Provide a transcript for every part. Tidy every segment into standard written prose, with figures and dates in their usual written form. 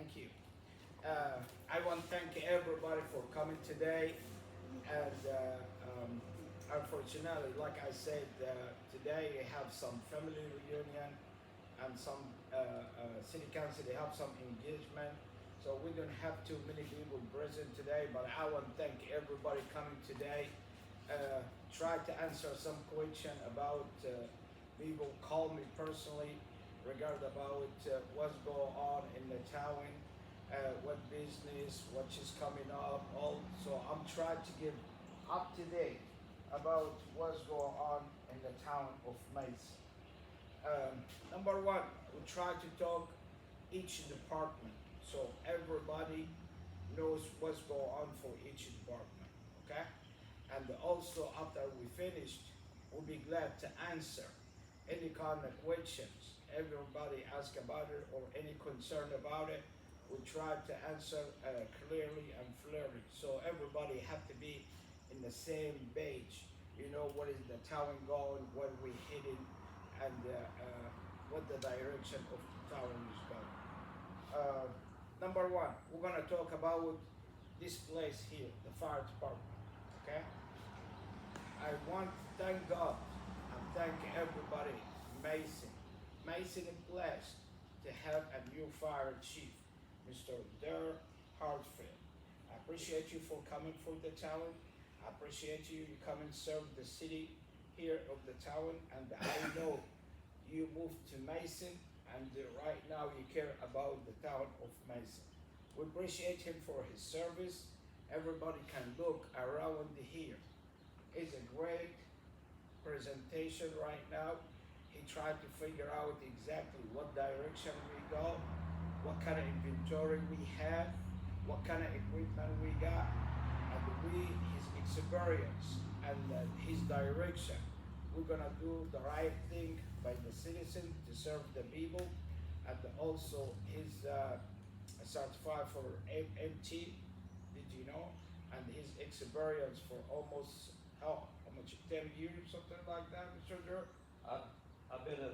Thank you. I want to thank everybody for coming today. And unfortunately, like I said, today we have some family reunion and some city council. They have some engagement, so we don't have too many people present today. But I want to thank everybody coming today. Try to answer some question about people call me personally regard about what's going on in the town, what business, what is coming up. Also, I'm trying to give up to date about what's going on in the town of Mesa. Number one, we try to talk each department so everybody knows what's going on for each department. Okay, and also after we finished, we'll be glad to answer any kind of questions everybody ask about it or any concern about it. We try to answer clearly and clearly, so everybody have to be in the same page. You know what is the town going, what we heading, and what the direction of the town is going. Number one, we're gonna talk about this place here, the fire department. Okay, I want to thank God and thank everybody. Mason. Mason is blessed to have a new fire chief, Mr. Der Hartfield. I appreciate you for coming for the town. I appreciate you come and serve the city here of the town, and I know you moved to Mason, and right now you care about the town of Mason. We appreciate him for his service. Everybody can look around here. It's a great presentation right now. He tried to figure out exactly what direction we go, what kind of inventory we have, what kind of equipment we got, and his experience and his direction. We're gonna do the right thing by the citizen to serve the people, and also he's certified for MT. Did you know? And his experience for almost how much 10 years, something like that, Mr. Dirk. I've been a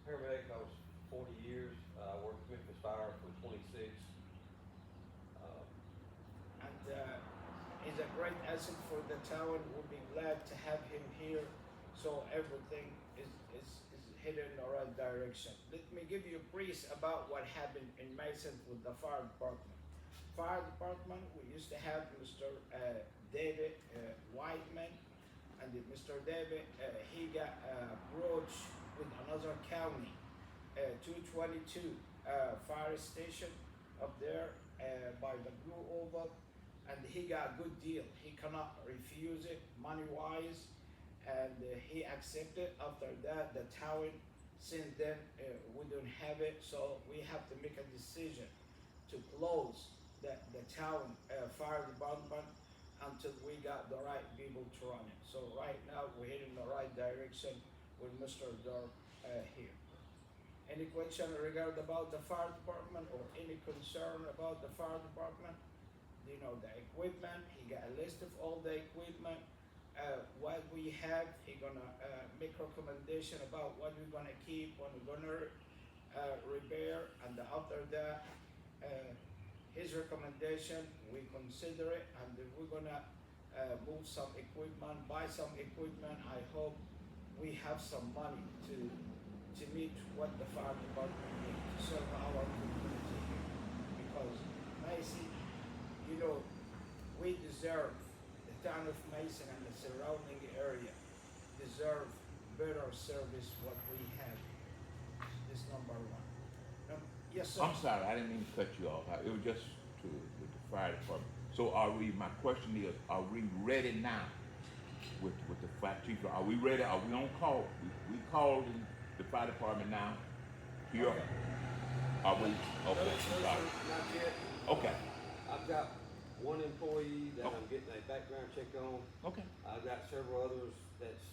paramedic. I was 40 years. I worked with Memphis Fire for 26. And he's a great asset for the town. We'll be glad to have him here, so everything is headed in the right direction. Let me give you a brief about what happened in Mason with the fire department. Fire department, we used to have Mr. David Whiteman, and Mr. David, he got approached with another county, 222 fire station up there by the Blue Oval, and he got a good deal. He cannot refuse it money-wise, and he accepted. After that, the town, since then, we don't have it, so we have to make a decision to close the town fire department until we got the right people to run it. So right now we're heading the right direction with Mr. Dark here. Any question regarding about the fire department or any concern about the fire department? You know, the equipment, he got a list of all the equipment, what we have. He gonna make recommendation about what we're gonna keep, what we're gonna repair, and after that, his recommendation, we consider it, and we're gonna move some equipment, buy some equipment. I hope we have some money to meet what the fire department needs to serve our community here. Because Mason, you know, we deserve, the town of Mason and the surrounding area deserve better service what we have. This number one. Yes, sir. I'm sorry, I didn't mean to cut you off. It was just to with the fire department. So my question is, are we ready now with the fire chief? Are we ready? Are we on call? We called in the fire department now. Here. Okay. Are we? Okay. Those Sorry. not yet. Okay. I've got one employee that Okay. I'm getting a background check on. Okay. I've got several others that's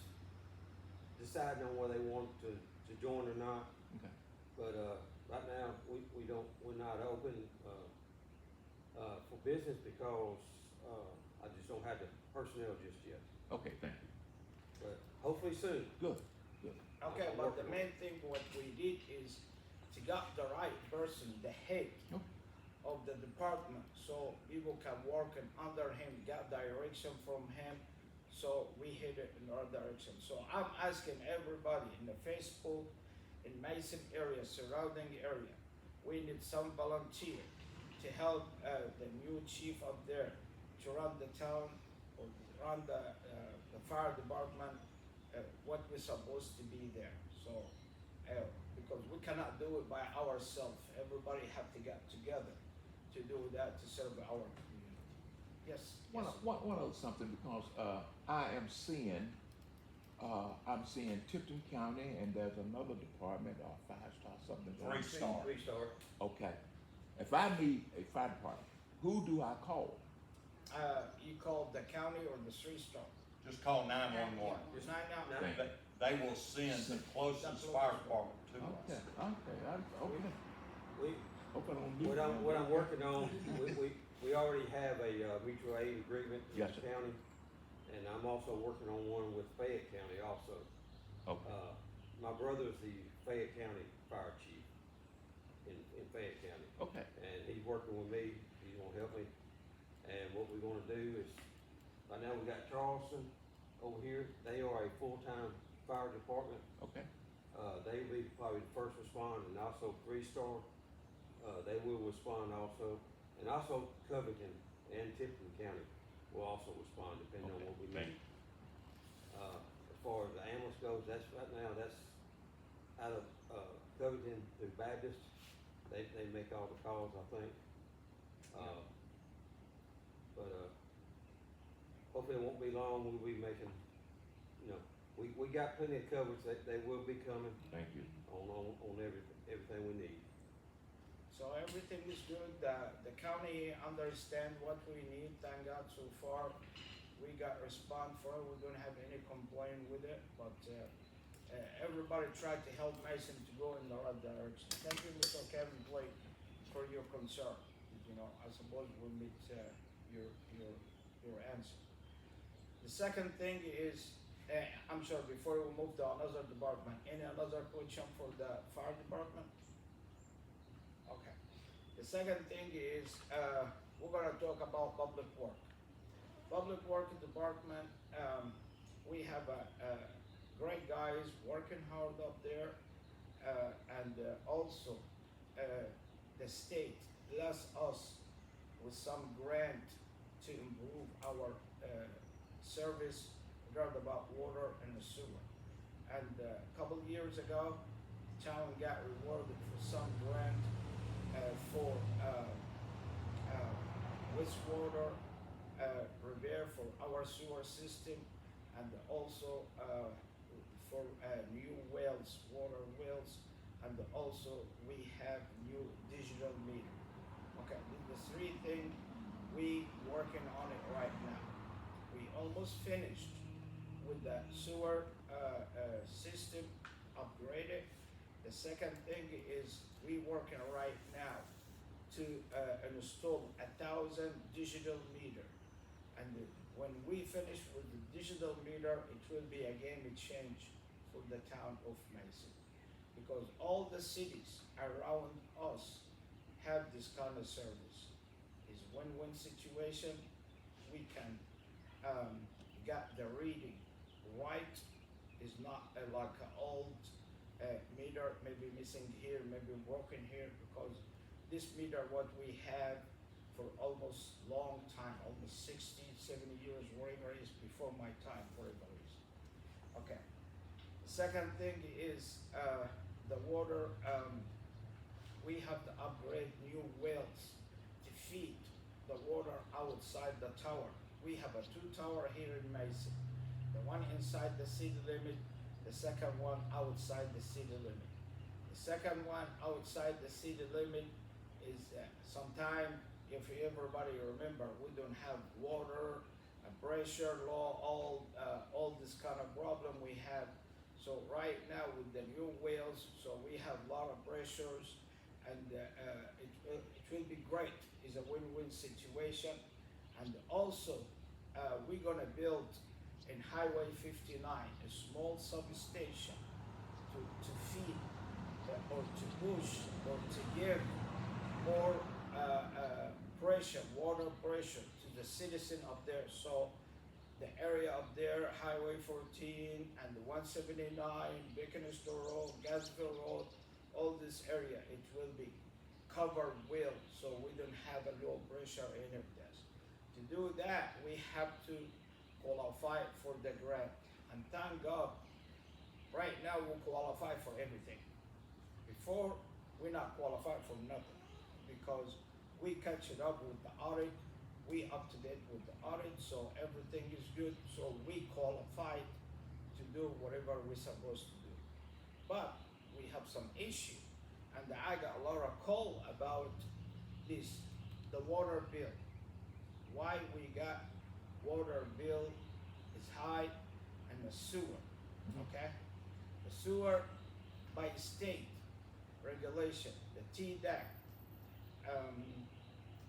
deciding on whether they want to join or not. Okay. But right now, we're not open for business because I just don't have the personnel just yet. Okay. Thank you. But hopefully soon. Good. Good. Okay, but the main thing what we did is to get the right person, the head, Okay. of the department, so people can work and under him, get direction from him, so we head it in our direction. So I'm asking everybody in the Facebook, in Mason area, surrounding area, we need some volunteer to help the new chief up there to run the town or run the fire department, what we're supposed to be there. So, because we cannot do it by ourselves, everybody have to get together to do that to serve our community. Yes. One, yes. one other something, because I'm seeing Tipton County, and there's another department, 5-star something. 3-star. 3-star. Okay. If I need a fire department, who do I call? You call the county or the 3-star? Just call 911. It's 999. Thank you. They will send the closest fire department to Okay, us. okay. We, Open on you. what I'm working on, we already have a mutual aid agreement with Yes, the sir. county, and I'm also working on one with Fayette County also. Okay, My brother's the Fayette County Fire Chief in Fayette County, okay, and he's working with me, he's gonna help me. And what we're gonna do is, right now we got Charleston over here, they are a full-time fire department. okay, They will be probably the first respond, and also 3-star, they will respond also. And also Covington and Tipton County will also respond depending on Okay, what we thank need. As far as the ambulance goes, that's right now, that's out of, Covington to Baptist. They make all the calls, I think. Hopefully it won't be long, we'll be making, you know, we got plenty of coverage, they will be coming thank you. on everything we need. So everything is good. The county understand what we need. Thank God so far we got response for it. We don't have any complaint with it, but everybody tried to help Mason to go in the right direction. Thank you, Mr. Kevin Blake, for your concern. You know, I suppose we'll meet your answer. The second thing is, I'm sorry, before we move to another department, any another question for the fire department? Okay. The second thing is, we're gonna talk about public work. Public work department, we have great guys working hard up there, and also the state bless us with some grant to improve our service regarding about water and the sewer. And a couple of years ago, town got rewarded for some grant for wastewater repair for our sewer system, and also for new wells, water wells, and also we have new digital meter. Okay, the 3 things we working on it right now. We almost finished with the sewer system upgraded. The second thing is we working right now to install 1,000 digital meter. And when we finish with the digital meter, it will be a game change for the town of Mason. Because all the cities around us have this kind of service. It's a win-win situation. We can get the reading right. It's not like an old meter, maybe missing here, maybe broken here, because this meter, what we have for almost long time, almost 60, 70 years, whatever it is, before my time, whatever it is. Okay. The second thing is the water, we have to upgrade new wells to feed the water outside the tower. We have a 2 tower here in Mason. The one inside the city limit, the second one outside the city limit. The second one outside the city limit is sometime, if everybody remember, we don't have water, pressure, law, all this kind of problem we have. So right now with the new wells, so we have a lot of pressures, and it will be great. It's a win-win situation. And also, we're gonna build in Highway 59 a small substation to feed or to push or to give more pressure to the citizen up there. So the area up there, Highway 14 and the 179, Beaconsfield Road, Gadsville Road, all this area, it will be covered well, so we don't have a low pressure any of this. To do that, we have to qualify for the grant. And thank God, right now we qualify for everything. Before, we not qualified for nothing because we catch it up with the audit, we up to date with the audit, so everything is good, so we qualified to do whatever we're supposed to do. But we have some issue, and I got a lot of call about this, the water bill. Why we got water bill is high and the sewer, okay? The sewer by state regulation, the TDEC,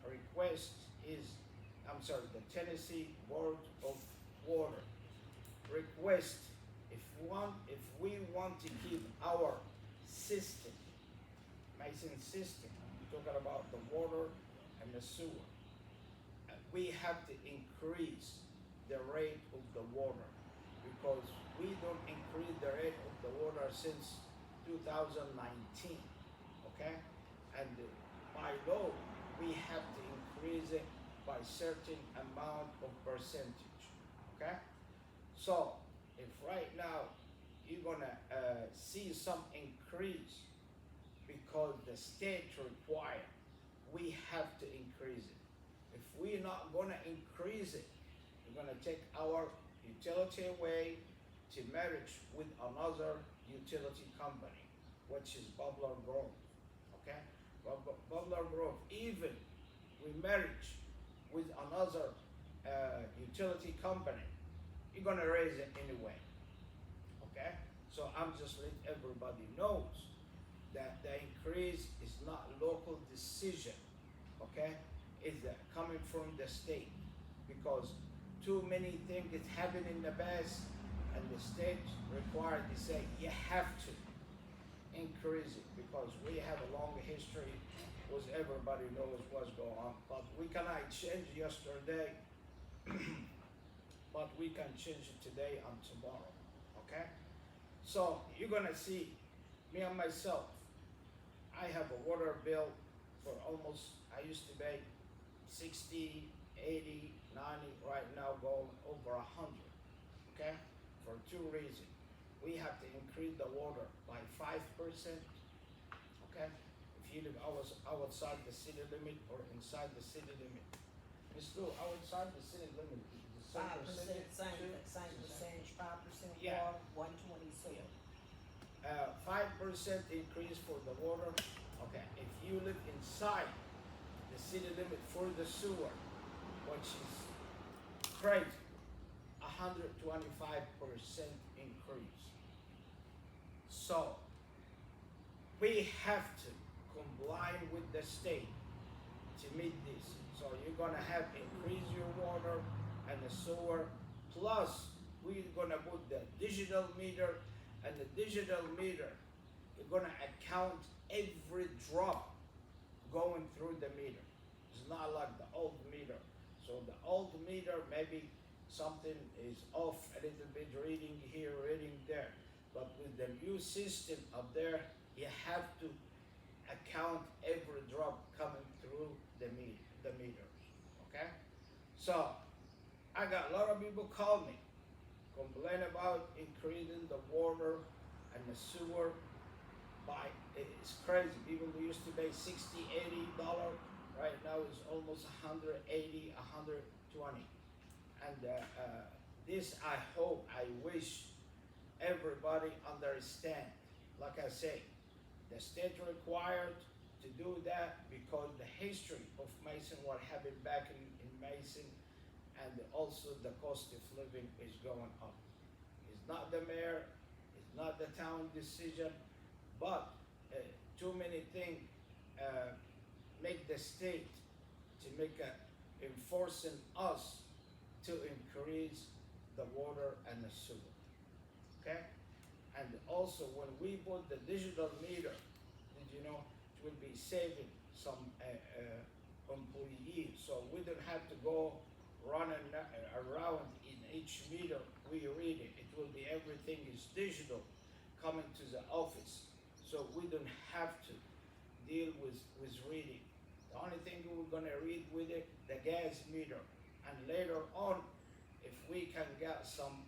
request is, the Tennessee Board of Water request if we want to keep our system, Mason system, we're talking about the water and the sewer, we have to increase the rate of the water because we don't increase the rate of the water since 2019, okay? And by law, we have to increase it by certain amount of percentage, okay? So, if right now you're gonna see some increase because the state require, we have to increase it. If we're not gonna increase it, we're gonna take our utility away to marriage with another utility company, which is Bubbler Grove, okay? Bubbler Grove, even we marriage with another utility company, you're gonna raise it anyway, okay? So I'm just letting everybody knows that the increase is not local decision, okay? It's coming from the state because too many things that happened in the past and the state required to say you have to increase it because we have a long history was everybody knows what's going on, but we cannot change yesterday, but we can change it today and tomorrow, okay? So you're gonna see me and myself, I have a water bill for almost, I used to pay 60, 80, 90, right now going over 100, okay? For two reasons. We have to increase the water by 5%, okay? If you live outside the city limit or inside the city limit. It's still outside the city limit, the same 5%, percentage. same percentage, 5% Yeah. water, 120 sewer. 5% increase for the water. Okay, if you live inside the city limit for the sewer, which is crazy, 125% increase. So we have to comply with the state to meet this. So you're gonna have increase your water and the sewer, plus we're gonna put the digital meter, and the digital meter, you're gonna account every drop going through the meter. It's not like the old meter. So the old meter, maybe something is off a little bit, reading here, reading there. But with the new system up there, you have to account every drop coming through the meters, okay? So, I got a lot of people call me, complain about increasing the water and the sewer by, it's crazy. People who used to pay $60, $80, right now it's almost $180, $120. And this, I hope, I wish everybody understand. Like I say, the state required to do that because the history of Mason, what happened back in Mason, and also the cost of living is going up. It's not the mayor, it's not the town decision, but too many things make the state to make enforcing us to increase the water and the sewer, okay? And also when we put the digital meter, did you know it will be saving some employees, so we don't have to go running around in each meter we read it. It will be everything is digital coming to the office, so we don't have to deal with reading. The only thing we're gonna read with it, the gas meter, and later on, if we can get some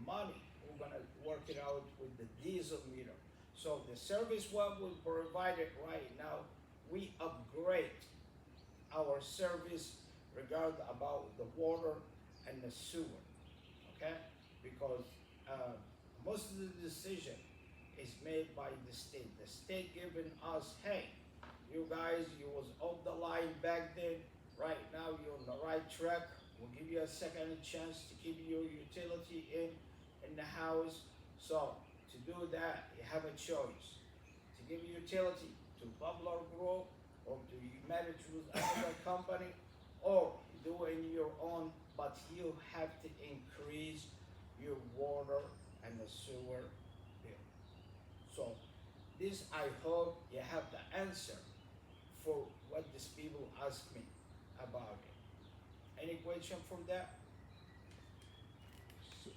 money, we're gonna work it out with the diesel meter. So the service what we provided right now, we upgrade our service regard about the water and the sewer, okay? Because most of the decision is made by the state. The state giving us, hey, you guys, you was off the line back then, right now you're on the right track. We'll give you a second chance to keep your utility in the house. So to do that, you have a choice. To give utility to Buffalo Grove, or do you manage with another company, or do it in your own, but you have to increase your water and the sewer bill. So this, I hope you have the answer for what these people ask me about it. Any question from that?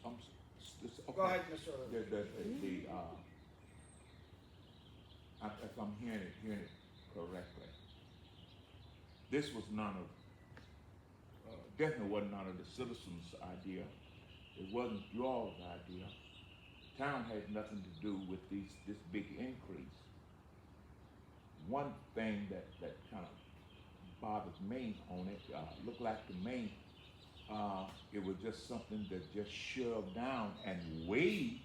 Okay. Go ahead, Mr. If I'm hearing it correctly, this was none of, definitely wasn't none of the citizens' idea. It wasn't y'all's idea. Town had nothing to do with this big increase. One thing that kind of bothers me on it, looked like to me, it was just something that just shoved down, and we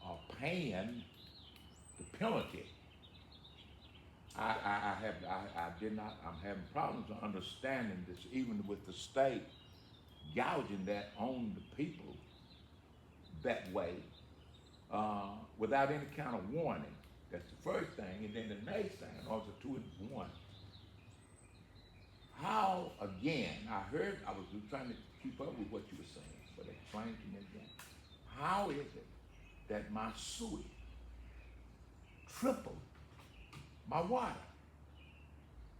are paying the penalty. I'm having problems understanding this, even with the state gouging that on the people that way, without any kind of warning. That's the first thing, and then the next thing, also two in one. How, again, I was trying to keep up with what you were saying, but explain to me again. How is it that my sewage tripled my water?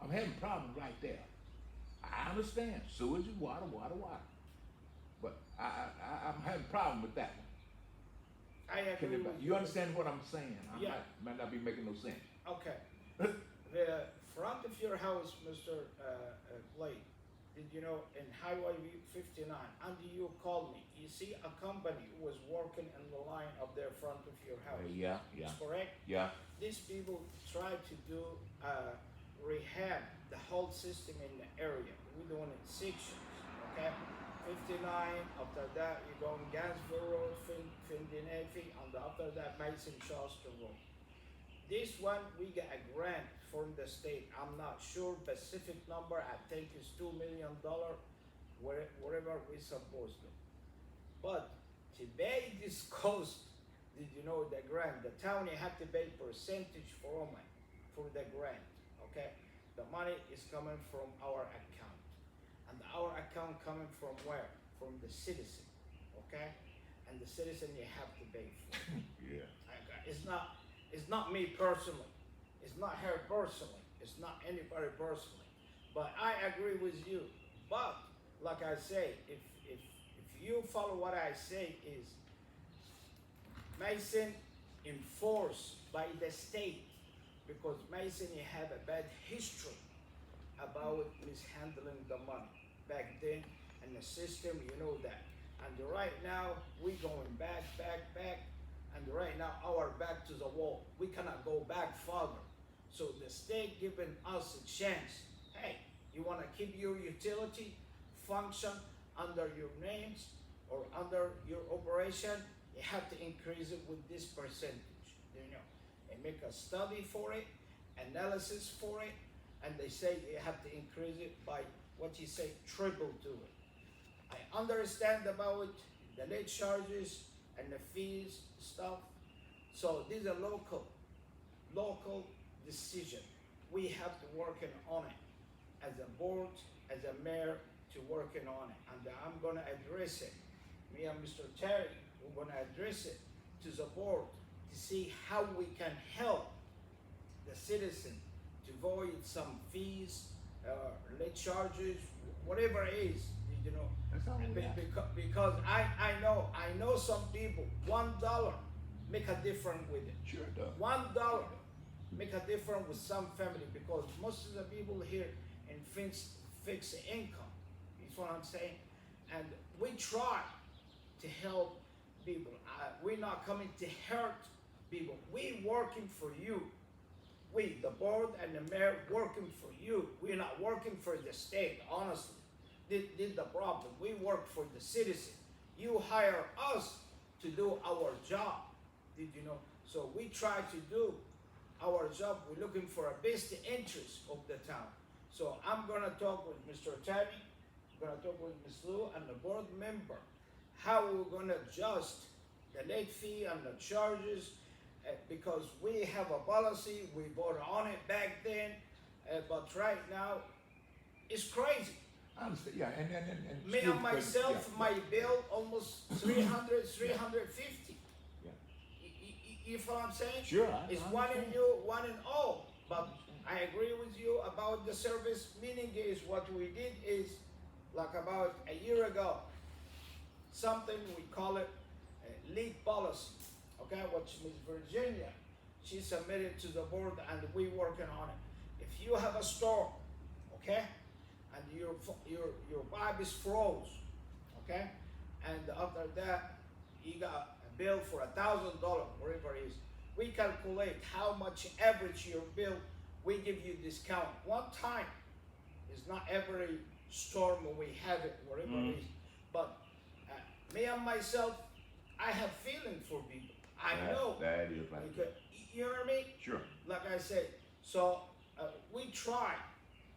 I'm having problems right there. I understand sewage is water, but I'm having a problem with that one. I agree with You understand what I'm saying? Yeah. Might not be making no sense. Okay. The front of your house, Mr. Blake, did you know in Highway 59, and you called me, you see a company was working in the line of their front of your house. Yeah. Is correct? Yeah. These people try to do rehab the whole system in the area. We're doing it sections, okay? 59, after that you go on Gansville Road, Findinefi, and after that Mason Shasta Road. This one, we get a grant from the state. I'm not sure specific number. I think it's $2 million, wherever we're supposed to. But to pay this cost, did you know the grant? The town, you have to pay percentage for the grant, okay? The money is coming from our account. And our account coming from where? From the citizen, okay? And the citizen you have to pay for. Yeah. It's not me personally. It's not her personally. It's not anybody personally. But I agree with you. But like I say, if you follow what I say is Mason enforced by the state, because Mason you have a bad history about mishandling the money back then, and the system, you know that. And right now we going back, and right now our back to the wall. We cannot go back further. So the state giving us a chance. Hey, you want to keep your utility function under your names or under your operation, you have to increase it with this percentage, you know. They make a study for it, analysis for it, and they say you have to increase it by what you say, triple to it. I understand about the late charges and the fees stuff. So these are local decision. We have to working on it as a board, as a mayor, to working on it. And I'm gonna address it. Me and Mr. Terry, we're gonna address it to the board to see how we can help the citizen to avoid some fees late charges, whatever it is, you know. That's all we got. Because I know some people, $1 make a difference with it. Sure it does. $1 make a difference with some family, because most of the people here in fixed income, is what I'm saying, and we try to help people. We're not coming to hurt people. We working for you. We, the board and the mayor, working for you. We're not working for the state, honestly. This the problem. We work for the citizen. You hire us to do our job. Did you know? So we try to do our job. We're looking for a best interest of the town. So I'm gonna talk with Mr. Tammy, I'm gonna talk with Ms. Lou and the board member, how we're gonna adjust the late fee and the charges, because we have a policy, we voted on it back then, but right now, it's crazy. I understand, yeah, and Me still and because- myself, yeah, my bill almost 300, 350. Yeah. You feel what I'm saying? Sure, It's I one in understand. you, one in all. But I agree with you about the service, meaning is what we did is, like about a year ago, something we call it lead policy, okay, which Ms. Virginia, she submitted to the board and we working on it. If you have a store, okay, and your pipe is froze, okay, and after that, you got a bill for $1,000, whatever it is, we calculate how much average your bill, we give you discount. One time, it's not every storm we have it, whatever it is, but me and myself, I have feeling for people. I know. That is like Because, you know what I mean? Sure. Like I said, so we try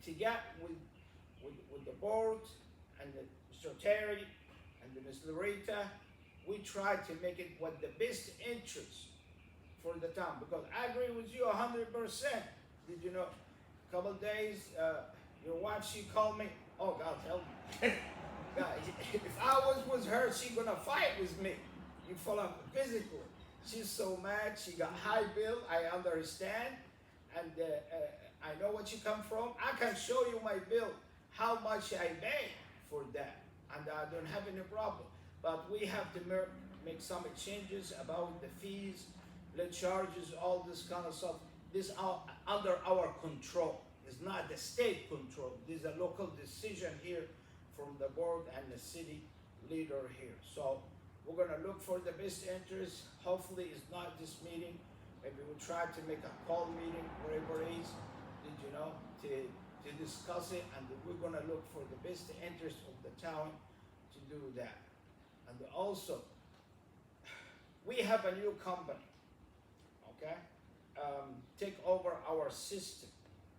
to get with the board and Mr. Terry and the Ms. Loretta, we try to make it what the best interest for the town, because I agree with you 100%. Did you know, a couple of days, your wife, she called me, oh God help me. God, if I was with her, she gonna fight with me. You follow physically. She's so mad, she got high bill, I understand, and I know what you come from. I can show you my bill, how much I pay for that, and I don't have any problem. But we have to make some changes about the fees, the charges, all this kind of stuff. This are under our control. It's not the state control. This is a local decision here from the board and the city leader here. So we're gonna look for the best interest. Hopefully it's not this meeting. Maybe we'll try to make a call meeting, wherever it is, did you know, to discuss it, and we're gonna look for the best interest of the town to do that. And also, we have a new company, okay? Take over our system,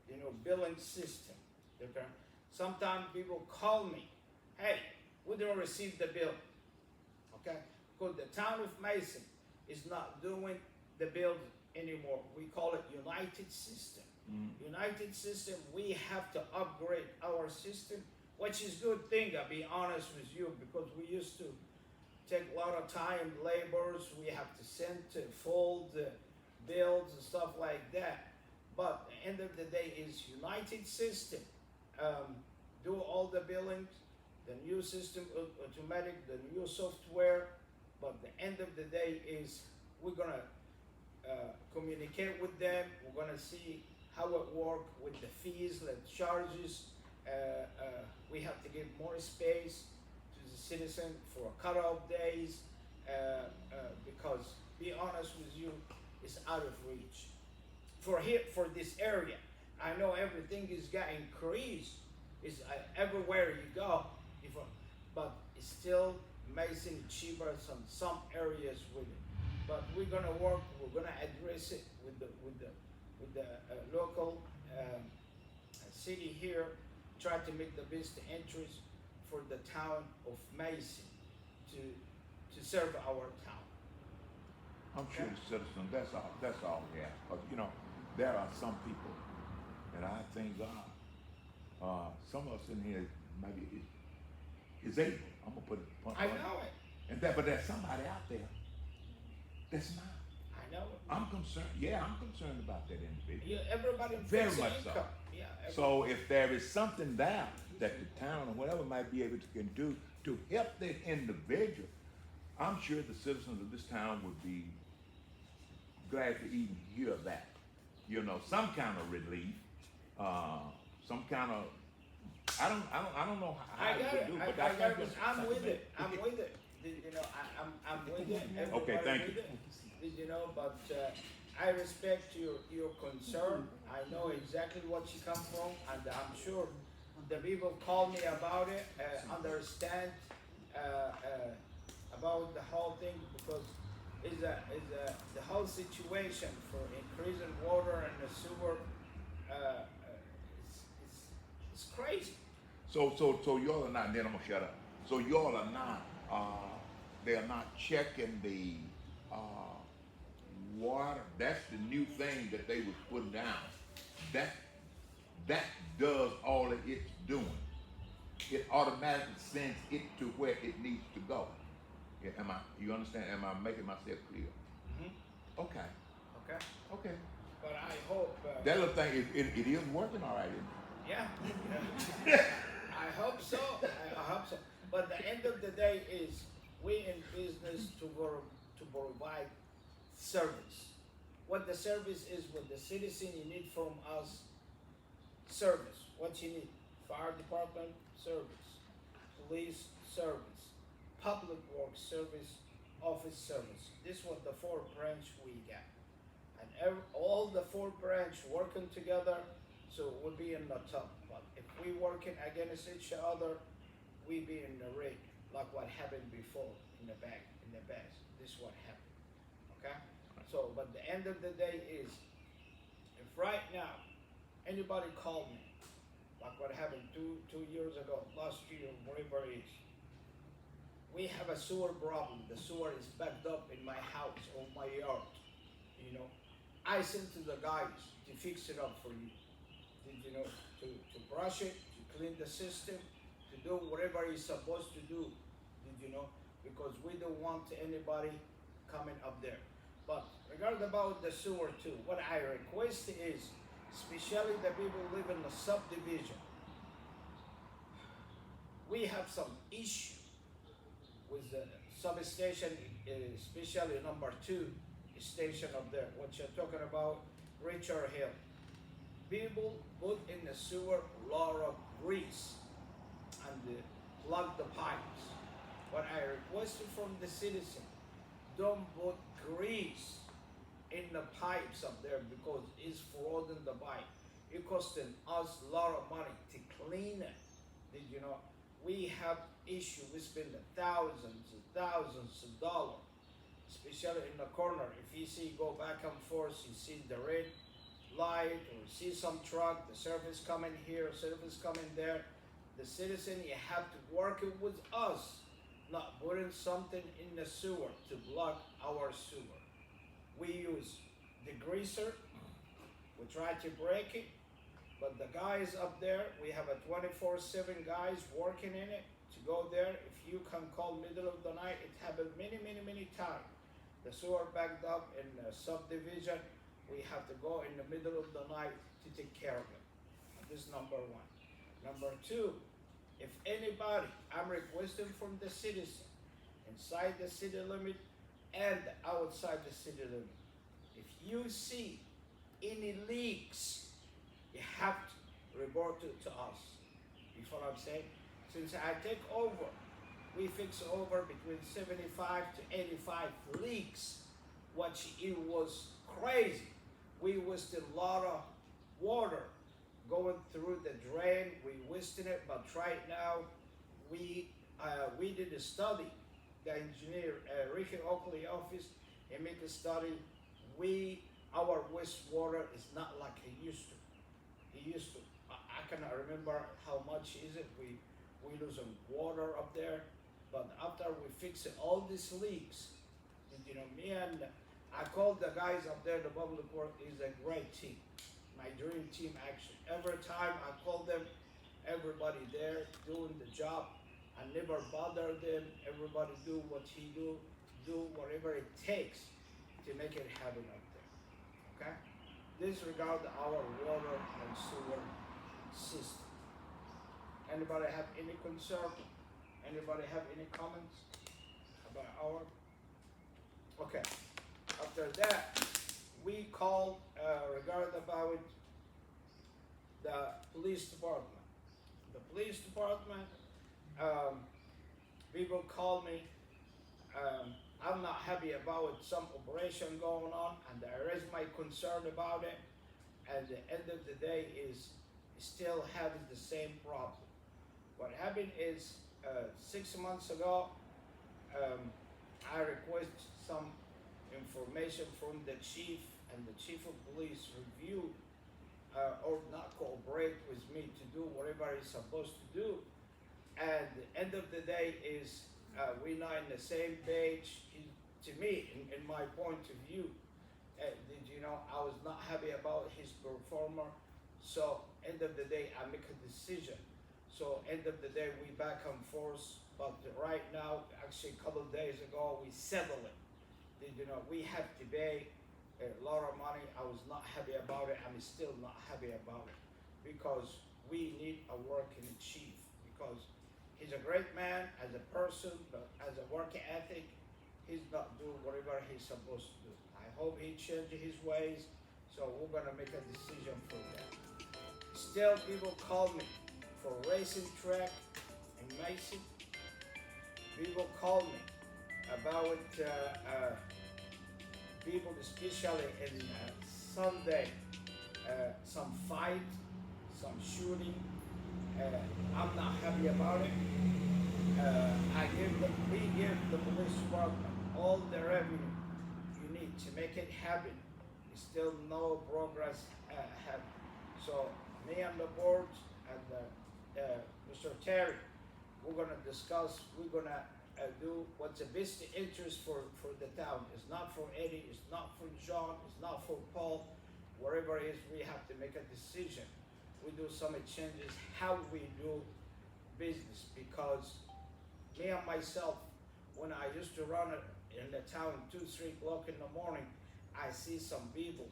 you know, billing system. Okay? Sometimes people call me, hey, we don't receive the bill, okay? Because the town of Mason is not doing the bill anymore. We call it United System. United System, we have to upgrade our system, which is good thing, I'll be honest with you, because we used to take a lot of time, labors, we have to send to fold the bills and stuff like that. But the end of the day is United System. Do all the billings, the new system, automatic, the new software. But the end of the day is we're gonna communicate with them. We're gonna see how it works with the fees, the charges. We have to give more space to the citizen for cutoff days, because be honest with you, it's out of reach. For here, for this area, I know everything is getting increased. It's everywhere you go, but it's still Mason cheaper some areas with it. But we're gonna work. We're gonna address it with the local city here. Try to make the best interest for the town of Mason to serve our town. I'm sure the citizens, that's all we ask. But you know, there are some people, and I thank God, some of us in here maybe is able. I'm gonna put it. I know it. And but there's somebody out there that's not. I I know. I'm concerned, yeah, I'm concerned about that individual. Everybody Very fixing much so. income. Yeah. So if there is something there that the town or whatever might be able to can do to help that individual, I'm sure the citizens of this town would be glad to even hear that. You know, some kind of relief, some kind of, I don't know how I it got would it. do, I but that's got it. just I'm something with that- it. I'm with it. You know, I'm with it. Okay, Everybody thank with you. it. You know, but I respect your concern. I know exactly what you come from, and I'm sure the people call me about it, understand about the whole thing, because the whole situation for increasing water and the sewer, it's crazy. So y'all are not, then I'm gonna shut up. So y'all are not, they are not checking the, water, that's the new thing that they was putting down. That does all that it's doing. It automatically sends it to where it needs to go. Yeah, you understand, am I making myself clear? Mhm. Okay, Okay, okay. but I hope. That little thing, it is working all right, isn't it? Yeah. I hope so. I hope so. But the end of the day is we in business to provide service. What the service is, what the citizen you need from us, service. What you need: fire department service, police service, public works service, office service. This was the 4 branch we got, and all the 4 branch working together, so we'll be in the top. But if we working against each other, we be in the ring, like what happened before in the back, in the past. This is what happened. Okay? So, but the end of the day is, if right now anybody called me, like what happened 2 years ago, last year, whatever it is, we have a sewer problem. The sewer is backed up in my house or my yard. You know, I sent to the guys to fix it up for you. Did you know, to brush it, to clean the system, to do whatever he's supposed to do. Did you know? Because we don't want anybody coming up there. But regarding about the sewer too, what I request is, especially the people live in the subdivision, we have some issue with the substation, especially number 2 station up there. What you're talking about, Richard Hill. People put in the sewer a lot of grease and plug the pipes. What I requested from the citizen, don't put grease in the pipes up there because it's flooding the pipe. It costing us a lot of money to clean it. Did you know? We have issue. We spend thousands and thousands of dollars, especially in the corner. If you see go back and forth, you see the red light or see some truck, the service coming here, service coming there. The citizen, you have to work it with us, not putting something in the sewer to block our sewer. We use the greaser, we try to break it, but the guys up there, we have a 24/7 guys working in it to go there. If you can call middle of the night, it happened many times. The sewer backed up in the subdivision, we have to go in the middle of the night to take care of it. This is number 1. Number 2, if anybody, I'm requesting from the citizen, inside the city limit and outside the city limit, if you see any leaks, you have to report it to us. You follow what I'm saying? Since I take over, we fix over between 75 to 85 leaks, which it was crazy. We wasted a lot of water going through the drain. We wasted it, but right now we did a study. The engineer Ricky Oakley office, he made a study. Our wastewater is not like it used to. It used to. I cannot remember how much is it. We losing water up there, but after we fix all these leaks, you know, me and I called the guys up there. The public work is a great team, my dream team actually. Every time I call them, everybody there doing the job. I never bother them. Everybody do what he do whatever it takes to make it happen up there. Okay? Disregard our water and sewer system. Anybody have any concern? Anybody have any comments about our? Okay. After that, we called regarding about the police department. The police department, people call me. I'm not happy about some operation going on, and I raise my concern about it. At the end of the day, is still having the same problem. What happened is 6 months ago, I requested some information from the chief, and the chief of police reviewed or not cooperate with me to do whatever he's supposed to do. And the end of the day is we're not in the same page. To me, in my point of view, did you know I was not happy about his performer. So end of the day, I make a decision. So end of the day, we back and forth. But right now, actually a couple of days ago, we settled it. Did you know we have to pay a lot of money. I was not happy about it. I'm still not happy about it because we need a working chief, because he's a great man as a person, but as a work ethic, he's not doing whatever he's supposed to do. I hope he changes his ways. So we're gonna make a decision for that. Still, people call me for racing track in Mason. People call me about people, especially in Sunday, some fight, some shooting. I'm not happy about it. We give the police department all the revenue you need to make it happen. Still no progress happening. So me and the board and Mr. Terry, we're gonna discuss. We're gonna do what's the best interest for the town. It's not for Eddie. It's not for John. It's not for Paul. Wherever it is, we have to make a decision. We do some changes how we do business, because me and myself, when I used to run it in the town 2-3 o'clock in the morning, I see some people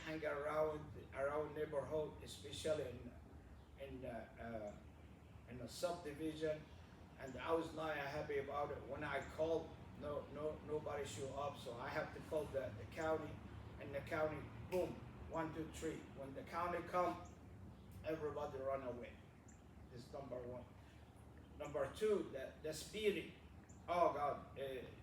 hang around neighborhood, especially in the subdivision, and I was not happy about it. When I called, nobody showed up, so I have to call the county, and the county, boom, 1, 2, 3. When the county come, everybody run away. This is number one. Number two, the speeding. Oh God,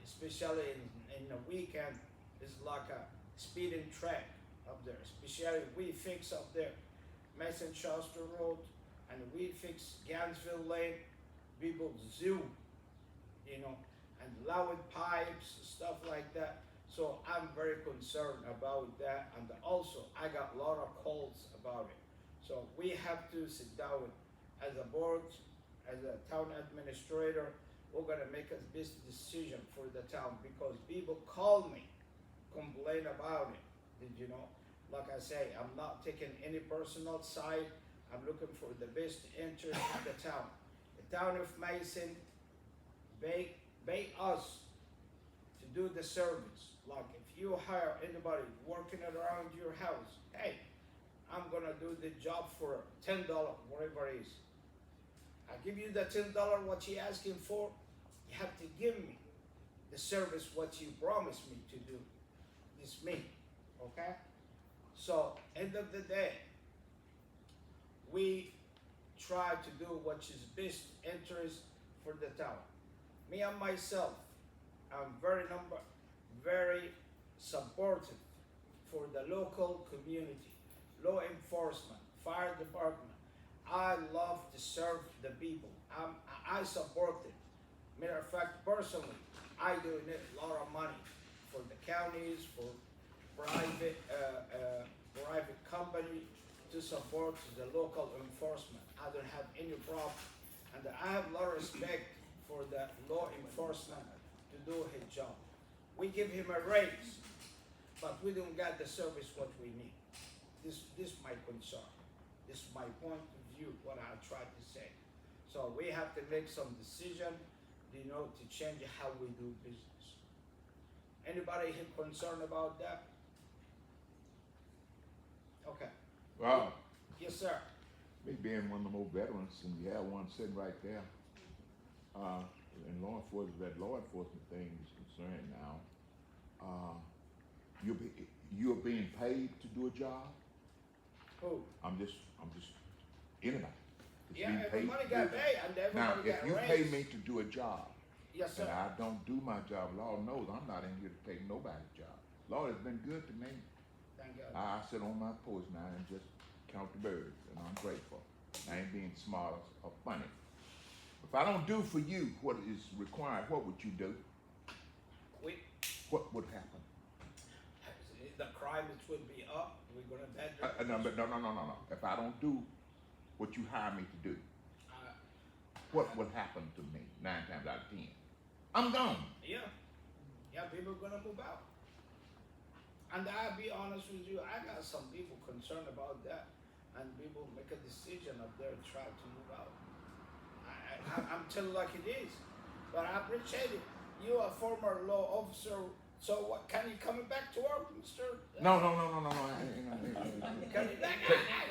especially in the weekend, it's like a speeding track up there. Especially we fix up there Mason Chester Road, and we fix Gansville Lane. People zoom, and loud pipes, stuff like that. So I'm very concerned about that, and also I got a lot of calls about it. So we have to sit down as a board, as a town administrator. We're gonna make a best decision for the town, because people call me, complain about it. Did you know? Like I say, I'm not taking any personal side. I'm looking for the best interest of the town. The town of Mason pay us to do the service. Like if you hire anybody working around your house, hey, I'm gonna do the job for $10, whatever it is. I give you the $10 what you asking for, you have to give me the service what you promised me to do. It's me, okay? So end of the day, we try to do what is best interest for the town. Me and myself, I'm very supportive for the local community, law enforcement, fire department. I love to serve the people. I support it. Matter of fact, personally, I donate a lot of money for the counties, for private company to support the local enforcement. I don't have any problem, and I have a lot of respect for the law enforcement to do his job. We give him a raise, but we don't get the service what we need. This is my concern. This is my point of view, what I try to say. So we have to make some decision, to change how we do business. Anybody concerned about that? Okay. Well, Yes, sir. me being one of the more veterans, and you have one sitting right there, and law enforcement, that law enforcement thing is concerned now. You're being paid to do a job. Who? I'm just anybody. That's Yeah, being paid everybody to do got a job. paid, and Now, everybody if got you raised. pay me to do a job, Yes, sir. and I don't do my job, Lord knows I'm not in here to take nobody's job. Lord has been good to me. Thank God. I sit on my porch now and just count the birds, and I'm grateful. I ain't being smart or funny. If I don't do for you what is required, what would you do? We, What would happen? the crime would be up. We're gonna better. No. If I don't do what you hire me to do, Uh, what would happen to me 9 times out of 10? I'm gone. yeah, people are gonna move out. And I'll be honest with you, I got some people concerned about that, and people make a decision up there and try to move out. I'm telling like it is, but I appreciate it. You're a former law officer, so what? Can you coming back to work, Mister? No. Can you back?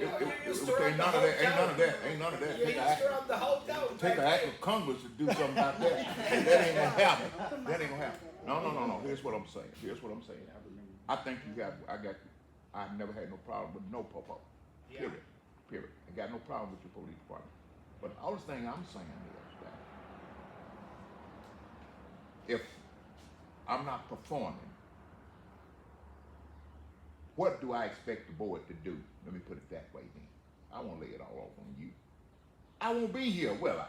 You used to Ain't run the none of whole that. Ain't none town. of that. Ain't none of that. You Take used to run the whole town. an act of Congress to do something about that. That ain't gonna happen. That ain't gonna happen. No. Here's what I'm saying. I've never had no problem with no popo. Yeah. Period. I got no problem with your police department. But the only thing I'm saying is that if I'm not performing, what do I expect the board to do? Let me put it that way then. I won't lay it all off on you. I won't be here, will I?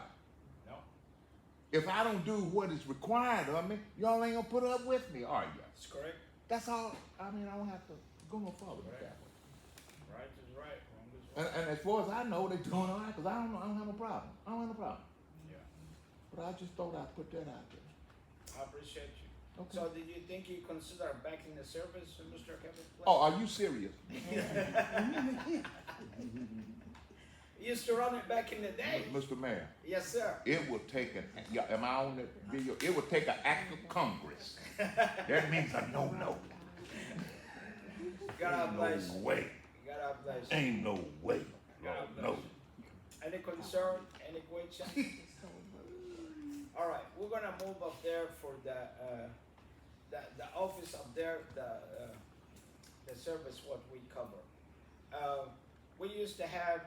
No, If I don't do what is required of me, y'all ain't gonna put up with me, are you? that's correct. That's all. I mean, I don't have to go no further with that one. Right is right. Wrong is wrong. And as far as I know, they're doing all right, because I don't have no problem. I don't have no problem. Yeah. But I just thought I'd put that out there. I appreciate you. Okay. So, did you think you consider back in the service, Mr. Kevin? Oh, are you serious? You used to run it back in the day. Mr. Mayor, Yes, sir. it will take am I on the video? It will take an act of Congress. That means a no. God bless No you. way. God bless you. Ain't no way. God Lord, bless no. you. Any concern? Any question? All right, we're gonna move up there for the office up there, the service what we cover. We used to have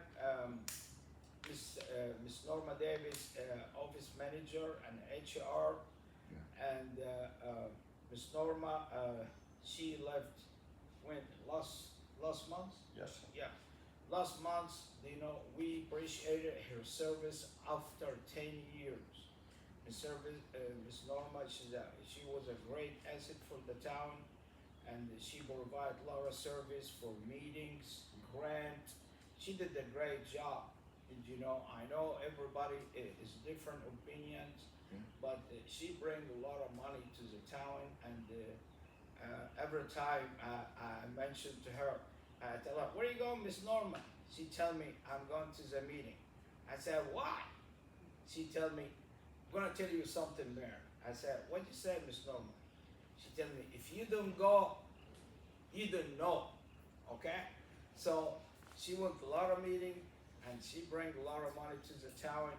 Miss Norma Davis, office manager and HR, and Miss Norma, she left when last month. Yes, sir. Yeah, last month, you know, we appreciated her service after 10 years. Miss Norma, she was a great asset for the town, and she provided a lot of service for meetings, grant. She did a great job. And, you know, I know everybody is different opinions, but she brings a lot of money to the town, and every time I mention to her, I tell her, "Where you going, Miss Norma?" She tell me, "I'm going to the meeting." I said, "Why?" She tell me, "I'm gonna tell you something, Mayor." I said, "What you say, Miss Norma?" She tell me, "If you don't go, you don't know." Okay? So she went to a lot of meetings, and she bring a lot of money to the town,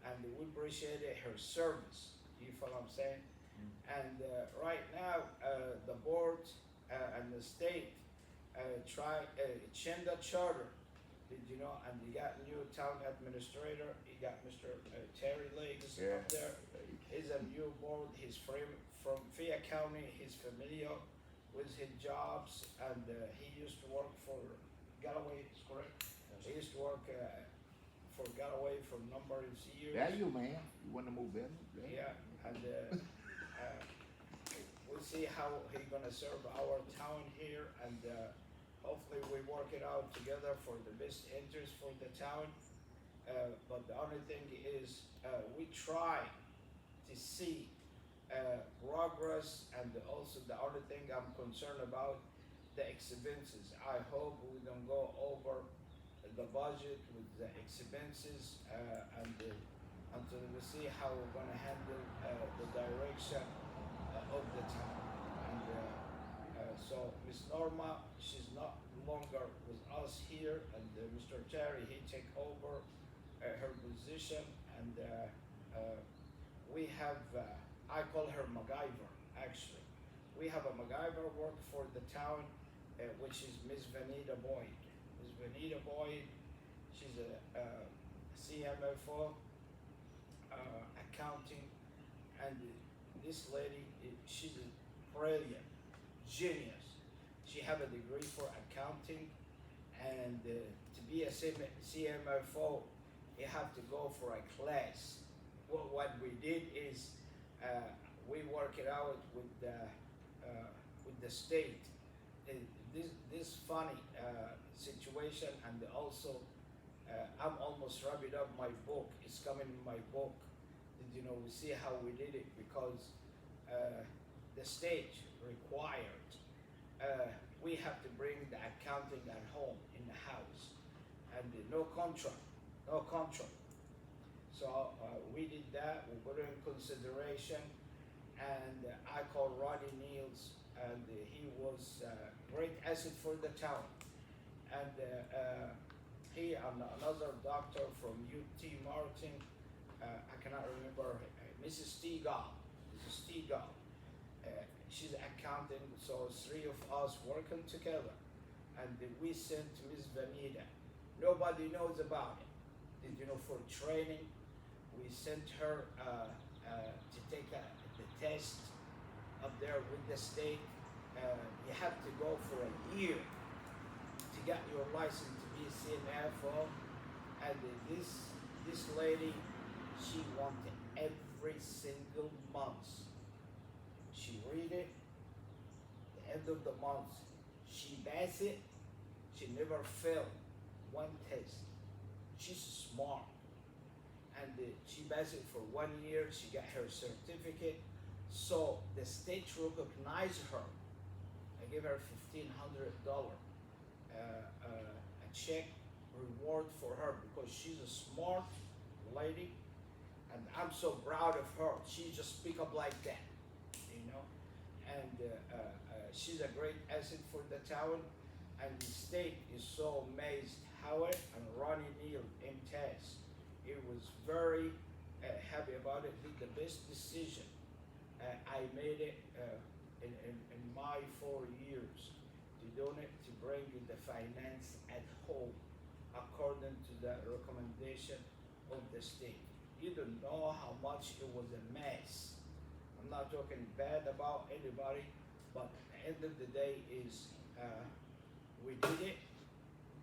and we appreciated her service. You feel what I'm saying? And right now, the board and the state try change the charter. Did you know? And you got new town administrator. You got Mr. Terry Lakes Yeah. up there. He's a new board. He's from Fayette County. He's familiar with his jobs, and he used to work for Galloway. Is correct? He used to work for Galloway for a number of years. There you, man. You want to move in? Yeah, and we'll see how he's gonna serve our town here, and hopefully we work it out together for the best interest for the town. But the only thing is, we try to see progress, and also the other thing I'm concerned about, the expenses. I hope we don't go over the budget with the expenses, and until we see how we're gonna handle the direction of the town. And So Miss Norma, she's not longer with us here, and Mr. Terry, he take over her position, and we have, I call her MacGyver, actually. We have a MacGyver work for the town, which is Miss Vanita Boyd. Miss Vanita Boyd, she's a CMFO, accounting, and this lady, she's a brilliant, genius. She have a degree for accounting, and to be a CMFO, you have to go for a class. Well, what we did is we work it out with the state. This funny situation, and also I'm almost wrapping up my book. It's coming in my book. You know, we see how we did it because the state required we have to bring the accounting at home in the house, and no contract. So we did that. We put it in consideration, and I called Ronnie Niels, and he was a great asset for the town. And he and another doctor from UT Martin, I cannot remember, Mrs. Stegall. She's accounting, so three of us working together, and we sent Miss Vanita. Nobody knows about it. You know, for training, we sent her to take the test up there with the state. You have to go for a year to get your license to be a CMFO, and this lady, she wanted every single month. She read it, the end of the month, she passed it, she never failed one test. She's smart, and she passed it for 1 year, she got her certificate, so the state recognized her. I gave her $1,500 a check reward for her because she's a smart lady, and I'm so proud of her. She just speak up like that, you know, and she's a great asset for the town, and the state is so amazed. Howard and Ronnie Neal in test, he was very happy about it. Did the best decision I made it in my 4 years to donate to bring the finance at home according to the recommendation of the state. You don't know how much it was a mess. I'm not talking bad about anybody, but at the end of the day is we did it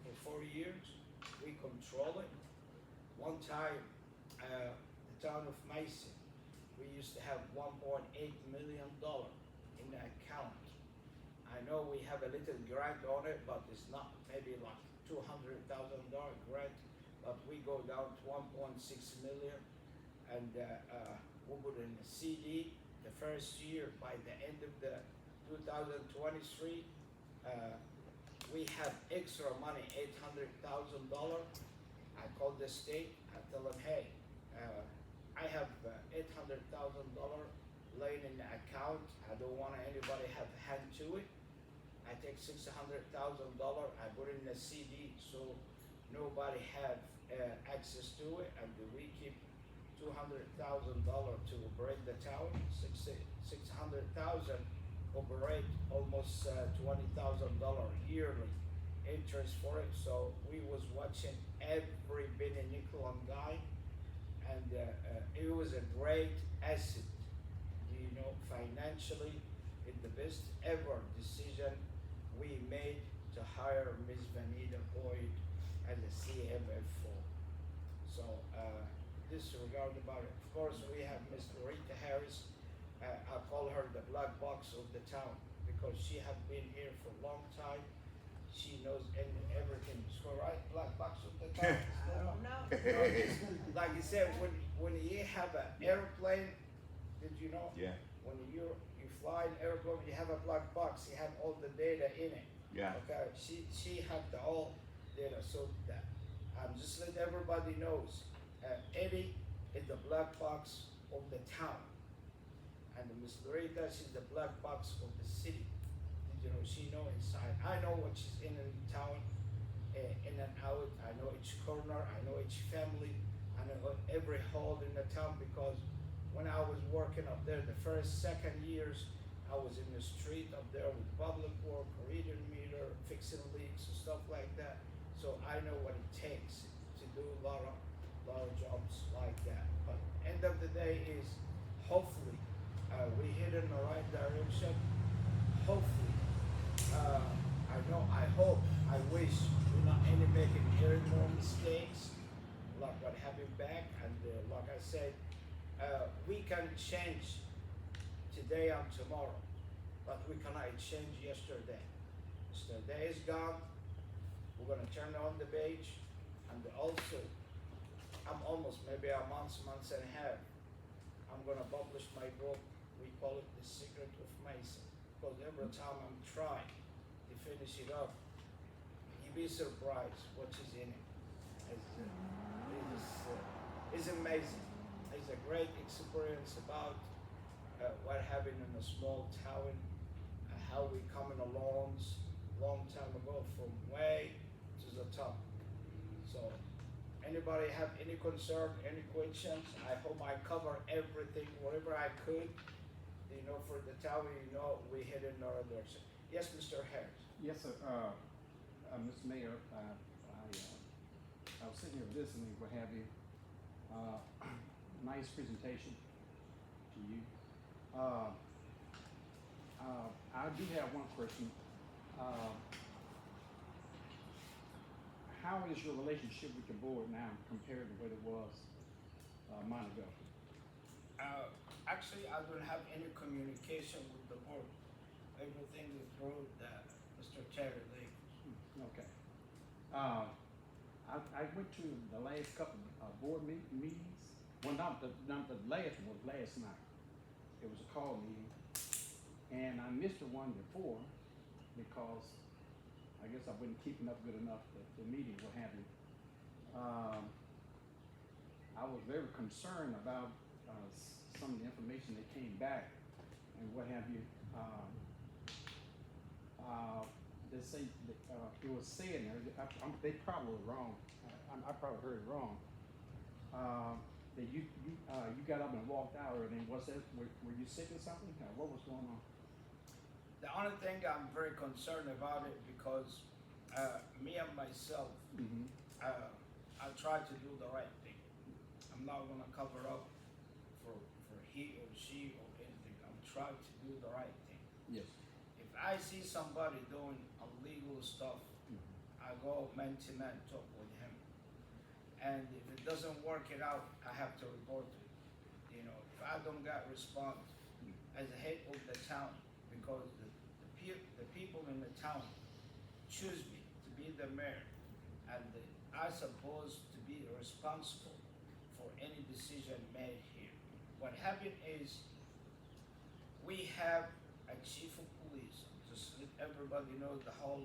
for 4 years. We control it. One time, the town of Mason, we used to have $1.8 million in the account. I know we have a little grant on it, but it's not maybe like $200,000 grant, but we go down to 1.6 million, and we put in a CD the first year. By the end of the 2023, we have extra money, $800,000. I called the state, I tell them, hey, I have $800,000 laying in the account. I don't want anybody have a hand to it. I take $600,000, I put it in a CD so nobody have access to it, and we keep $200,000 to operate the town. $600,000 operate almost $20,000 yearly interest for it. So we was watching every penny, nickel, and dime, and it was a great asset. You know, financially, it's the best ever decision we made to hire Ms. Vanita Boyd as a CMFO. So disregard about it. Of course, we have Ms. Rita Harris. I call her the black box of the town because she have been here for a long time. She knows everything. So right, black box of the town. I don't know. Like you said, when you have an airplane, did you know? Yeah, When you fly an airplane, you have a black box. You have all the data in it. yeah. Okay, she had the all data. So that I'm just letting everybody knows. Eddie is the black box of the town, and Miss Loretta, she's the black box of the city. Did you know, she know inside. I know what she's in town, in and out. I know each corner. I know each family. I know every hole in the town because when I was working up there, the first, second years, I was in the street up there with public work, reading meter, fixing leaks and stuff like that. So I know what it takes to do a lot of jobs like that. But end of the day is hopefully we hit in the right direction. Hopefully, I hope, I wish we're not any making any more mistakes like what happened back. And like I said, we can change today and tomorrow, but we cannot change yesterday. Yesterday is gone. We're gonna turn on the page, and also, I'm almost maybe a month and a half. I'm gonna publish my book. We call it The Secret of Mason, because every time I'm trying to finish it up, you'd be surprised what is in it. It's amazing. It's a great experience about what happened in a small town, how we coming along long time ago from way to the top. So, anybody have any concern, any questions? I hope I cover everything, whatever I could. You know, for the town, you know, we hit in our direction. Yes, Mr. Harris. Yes, sir. Mr. Mayor, I was sitting here listening, what have you. Nice presentation to you. I do have one question. How is your relationship with the board now compared to what it was a month ago? Actually, I don't have any communication with the board. Everything is through Mr. Terry Lee. Okay. I went to the last couple of board meetings. Well, not the last one, was last night. It was a call meeting. And I missed the one before because I guess I wasn't keeping up good enough the meeting, what have you. I was very concerned about some of the information that came back and what have you. They say that, it was said, they probably were wrong. I probably heard it wrong. That you got up and walked out, or then were you sick or something? What was going on? The only thing I'm very concerned about it because me and myself, Mm-hmm. I try to do the right thing. I'm not gonna cover up for he or she or anything. I'm trying to do the right thing. Yes. If I see somebody doing illegal stuff, I go man to man talk with him. And if it doesn't work it out, I have to report it. You know, if I don't get response as a head of the town, because the people in the town choose me to be the mayor, and I supposed to be responsible for any decision made here. What happened is we have a chief of police, just let everybody know the whole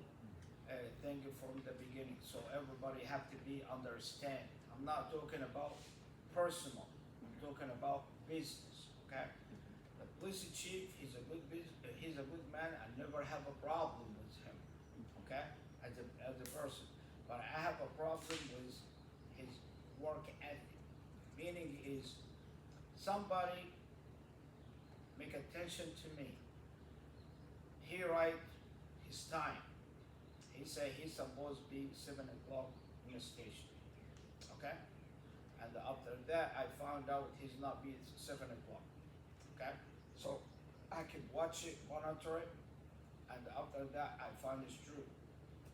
thing from the beginning, so everybody have to be understand. I'm not talking about personal, I'm talking about business, okay? The police chief, he's a good man. I never have a problem with him, okay? As a person, but I have a problem with his work ethic. Meaning is somebody make attention to me. He write his time. He say he's supposed to be 7 o'clock in the station, okay? And after that, I found out he's not be 7 o'clock, okay? So I can watch it, monitor it, and after that, I find it's true.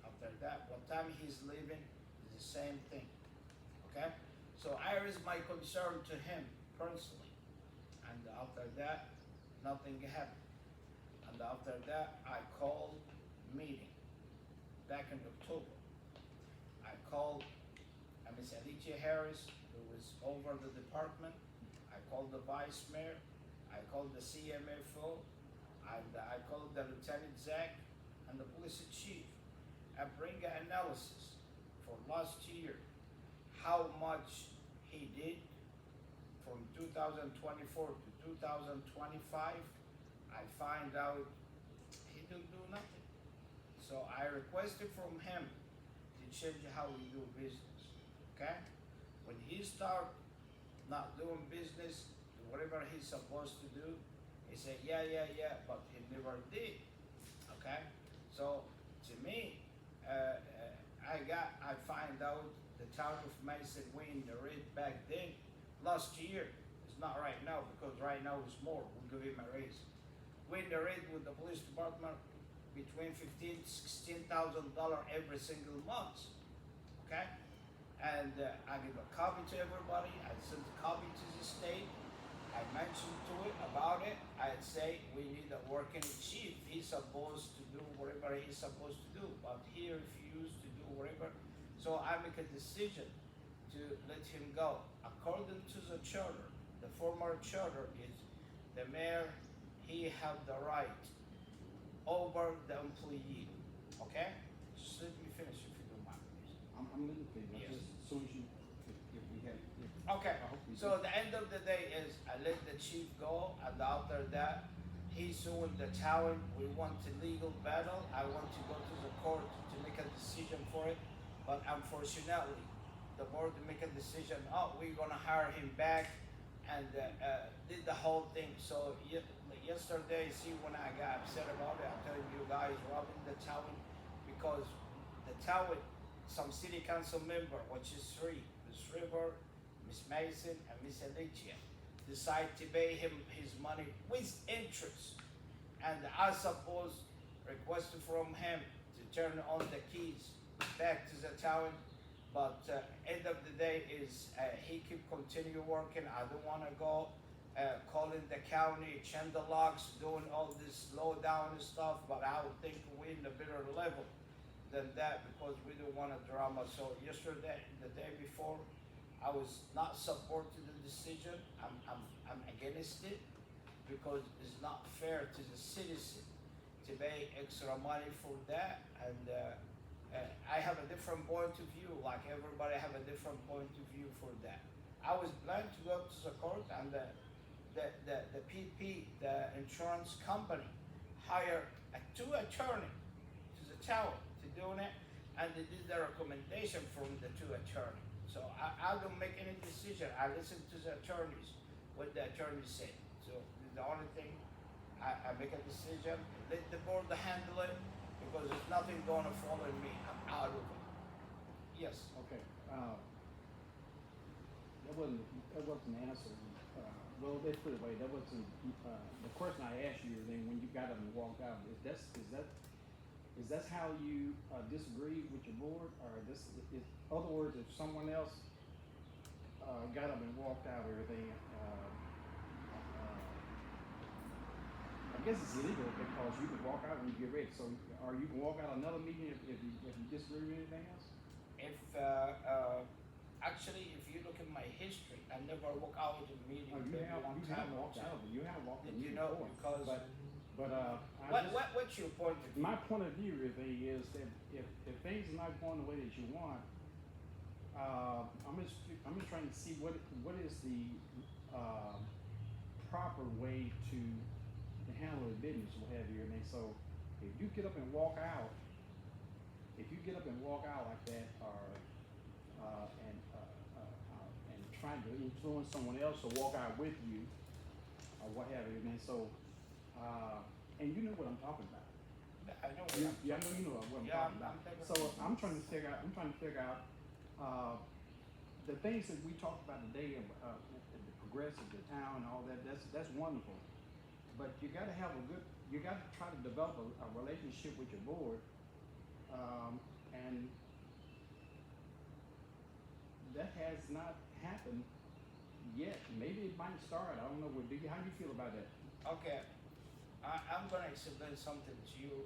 After that, what time he's leaving is the same thing, okay? So I raise my concern to him personally, and after that, nothing happened. And after that, I called meeting back in October. I called Ms. Alicia Harris, who was over the department. I called the vice mayor. I called the CMFO, and I called the Lieutenant Zach and the police chief. I bring an analysis for last year, how much he did from 2024 to 2025. I find out he do don't do nothing. So I requested from him to change how we do business, okay? When he start not doing business, whatever he's supposed to do, he said, yeah, but he never did, okay? So to me, I find out the town of Mason win the red back then, last year. It's not right now, because right now it's more, we give him a raise. Win the red with the police department between $15,000-$16,000 every single month, okay? And I give a copy to everybody, I sent a copy to the state, I mentioned to it about it, I'd say we need a working chief, he's supposed to do whatever he's supposed to do, but he refused to do whatever, so I make a decision to let him go. According to the charter, the former charter is the mayor, he have the right over the employee, okay? Just let me finish if you don't mind, please. I'm listening to you, Yes. just as soon as you, if we have, Okay, I hope we so the end of the day is I let the chief go, and after that, he's suing the town. We want a legal battle. I want to go to the court to make a decision for it, but unfortunately, the board make a decision. Oh, we're gonna hire him back, and did the whole thing. So yesterday, see when I got upset about it, I'm telling you guys robbing the town because the town, some city council member, which is three, Ms. River, Miss Mason and Miss Alicia, decide to pay him his money with interest. And I suppose requested from him to turn on the keys back to the town. But end of the day is he could continue working. I don't wanna go calling the county, change the locks, doing all this low down stuff, but I would think we're in a better level than that because we don't want a drama. So yesterday, the day before, I was not supporting the decision. I'm against it because it's not fair to the citizen to pay extra money for that. And I have a different point of view, like everybody have a different point of view for that. I was planning to go to the court, and the PP, the insurance company, hired two attorneys to the town to doing it, and they did the recommendation from the two attorneys. So I don't make any decision. I listen to the attorneys, what the attorneys say. So the only thing, I make a decision, let the board handle it, because there's nothing gonna fall on me. I'm out of it. Yes. okay, that wasn't an answer. Well, let's put it away, that wasn't, the question I asked you, then when you got up and walked out, is that how you disagree with your board, or in other words, if someone else got up and walked out, everything, I guess it's illegal because you can walk out when you get ready. So, or you can walk out another meeting if you disagree with anything else. If actually, if you look at my history, I never walk out of a meeting. Oh, you maybe have one walked time or out two. of it. You have walked Did in you the know? before. Because what's your point of view? My point of view is that if things are not going the way that you want, I'm just trying to see what is the proper way to handle the business, what have you. And so if you get up and walk out, like that, or and trying to influence someone else to walk out with you, or what have you, and so and you know what I'm talking about. I know. Yeah, I know you know what I'm talking about. So I'm trying to figure out the things that we talked about today, the progressive, the town, and all that. That's wonderful, but you got to try to develop a relationship with your board, and that has not happened yet. Maybe it might start. I don't know. How do you feel about that? Okay. I'm gonna explain something to you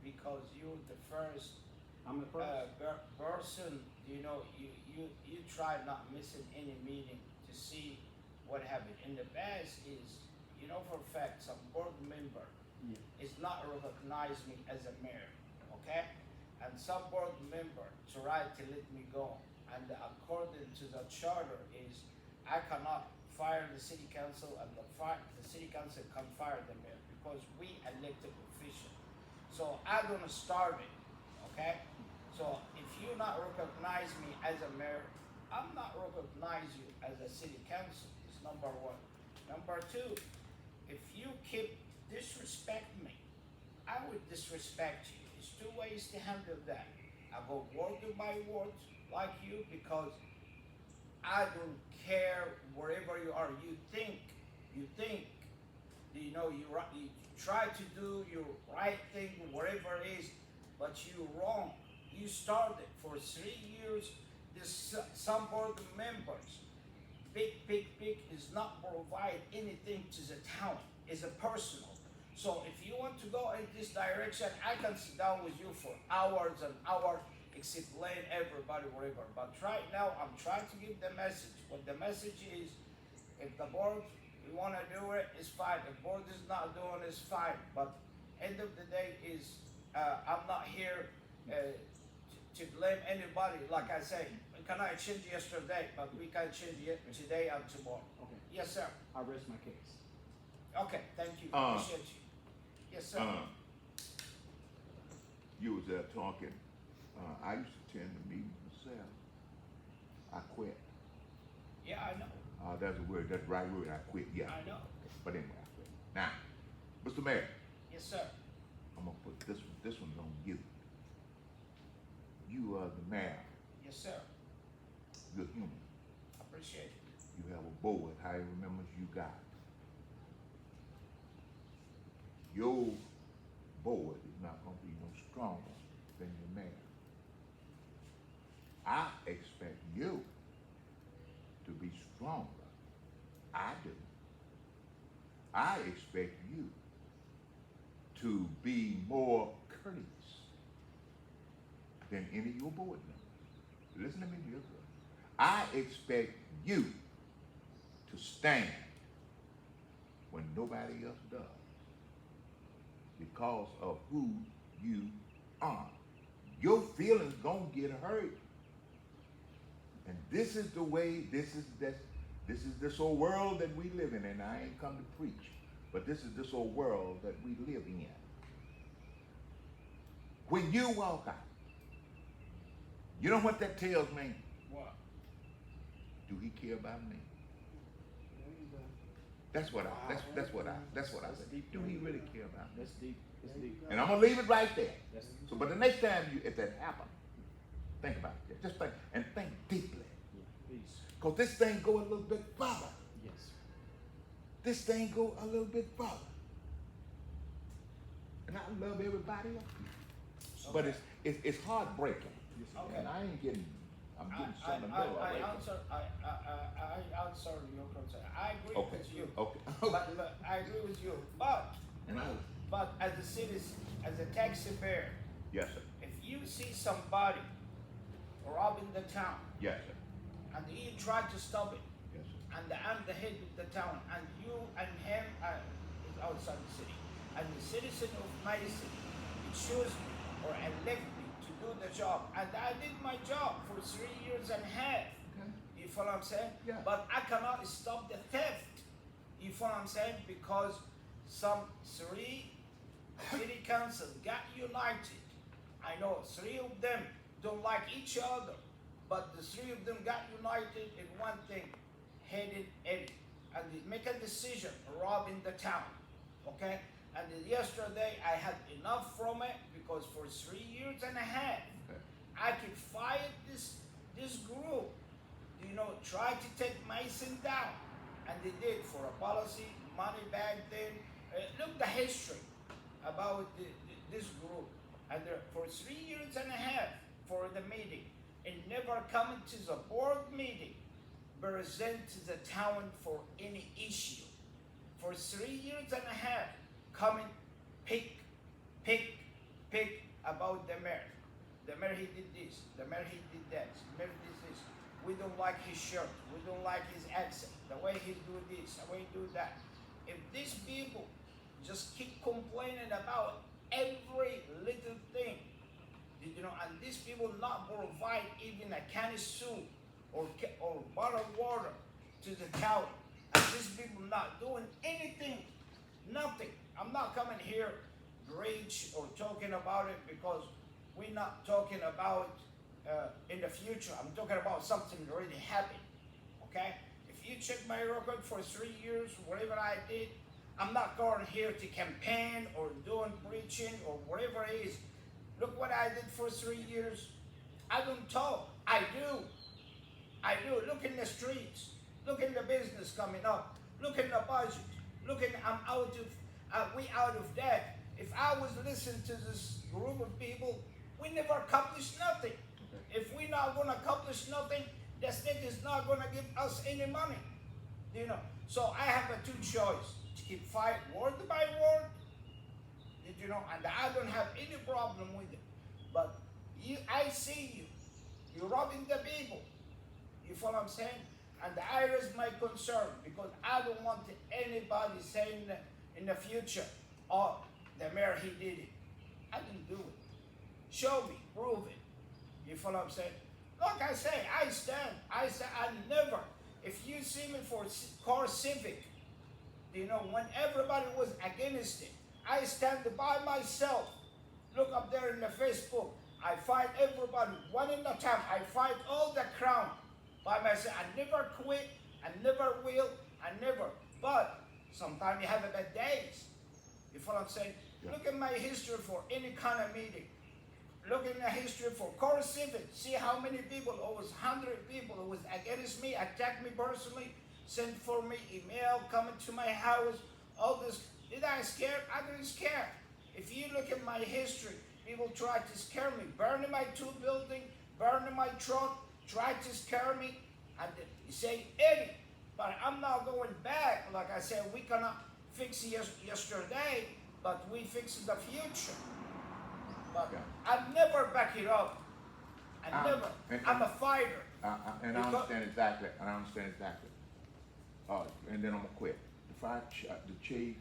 because you're the first I'm the first. person, you know, you try not missing any meeting to see what happened. In the past is, you know for a fact, some board member Yeah. is not recognize me as a mayor, okay? And some board member tried to let me go. And according to the charter is, I cannot fire the city council, and the city council can fire the mayor because we elected official. So I don't start it, okay? So if you not recognize me as a mayor, I'm not recognize you as a city council, is number one. Number two, if you keep disrespect me, I would disrespect you. It's two ways to handle that. I go word by word like you because I don't care wherever you are. You think, you know, you try to do your right thing, whatever it is, but you wrong. You started for 3 years. Some board members, big is not provide anything to the town. It's a personal. So if you want to go in this direction, I can sit down with you for hours and hours, explain everybody whatever. But right now, I'm trying to give the message. What the message is, if the board you want to do it, it's fine. If board is not doing it, it's fine. But end of the day is, I'm not here to blame anybody. Like I say, we cannot change yesterday, but we can change it today and tomorrow. Okay, Yes, sir. I rest my case. Okay, thank you. Appreciate you. Yes, sir. You was there talking, I used to attend the meeting myself. I quit. Yeah, I know. That's a word, that's the right word, I quit, yeah. I know. But anyway, I quit. Now, Mr. Mayor, Yes, sir. I'm gonna put this one's on you. You are the mayor, Yes, sir. you're human. Appreciate it. You have a board, however many members you got. Your board is not gonna be no stronger than your mayor. I expect you to be stronger. I do. I expect you to be more courteous than any of your board members. Listen to me real good. I expect you to stand when nobody else does because of who you are. Your feelings gonna get hurt. And this is the way, this is this old world that we live in, and I ain't come to preach, but this is this old world that we live in. When you walk out, you know what that tells me? What? Do he care about me? That's what I say. Do he really care about me? That's deep, it's deep. And I'm gonna leave it right there. That's, So, but the next time if that happens, think about it. Just think, and think deeply. yeah, please, Cause this thing go a little bit further. yes. This thing go a little bit further. And I love everybody up here. But it's heartbreaking. Okay. And I'm getting something to I know. answer your concern. I agree Okay. with you. Okay. But I agree with you. But And as a citizen, as a taxpayer, yes, sir. if you see somebody robbing the town Yes, sir. and you try to stop it, Yes, sir. and I'm the head of the town, and you and him is outside the city, and the citizen of my city choose me or elect me to do the job, and I did my job for 3 years and a half. Okay. You follow what I'm saying? Yeah. But I cannot stop the theft. You follow what I'm saying? Because some 3 city councils got united. I know 3 of them don't like each other, but the 3 of them got united in one thing, hated Eddie. And they make a decision, robbing the town. Okay? And then yesterday I had enough from it because for 3 years and a half, Okay. I could fight this group, you know, try to take Mason down. And they did for a policy, money back then. Look the history about this group. And for 3 years and a half for the meeting, and never coming to the board meeting, present to the town for any issue. For 3 years and a half, coming pick about the mayor. The mayor he did this, the mayor he did that, the mayor did this. We don't like his shirt, we don't like his accent, the way he do this, the way he do that. If these people just keep complaining about every little thing, you know, and these people not provide even a can of soup or bottled water to the town, and these people not doing anything, nothing. I'm not coming here preach or talking about it because we're not talking about in the future. I'm talking about something that already happened. Okay? If you check my record for 3 years, whatever I did, I'm not going here to campaign or doing preaching or whatever it is. Look what I did for 3 years. I don't talk. I do. I do. Look in the streets. Look in the business coming up. Look in the budget. Look in, we out of debt. If I was listening to this group of people, we never accomplished nothing. If we're not going to accomplish nothing, the state is not going to give us any money. You know. So I have a two choice: to keep fight word by word. Did you know? And I don't have any problem with it. But I see you. You're robbing the people. You follow what I'm saying? And I raise my concern because I don't want anybody saying in the future, oh, the mayor, he did it. I didn't do it. Show me, prove it. You follow what I'm saying? Like I say, I stand. I never, if you see me for car civic, you know, when everybody was against it, I stand by myself. Look up there in the Facebook. I fight everybody, one in a time. I fight all the crowd by myself. I never quit. I never will. I never. But sometimes you have bad days. You follow what I'm saying? Yeah. Look at my history for any kind of meeting. Look in the history for core civic. See how many people, almost 100 people who was against me, attacked me personally, sent for me email, coming to my house, all this. Did I scare? I didn't scare. If you look at my history, people tried to scare me, burning my 2 buildings, burning my truck, tried to scare me. And you say, Eddie, but I'm not going back. Like I said, we cannot fix yesterday, but we fix the future. But Yeah. I never back it up. I never. I'm a fighter. And I understand exactly. And I understand exactly. And then I'm gonna quit. The chief,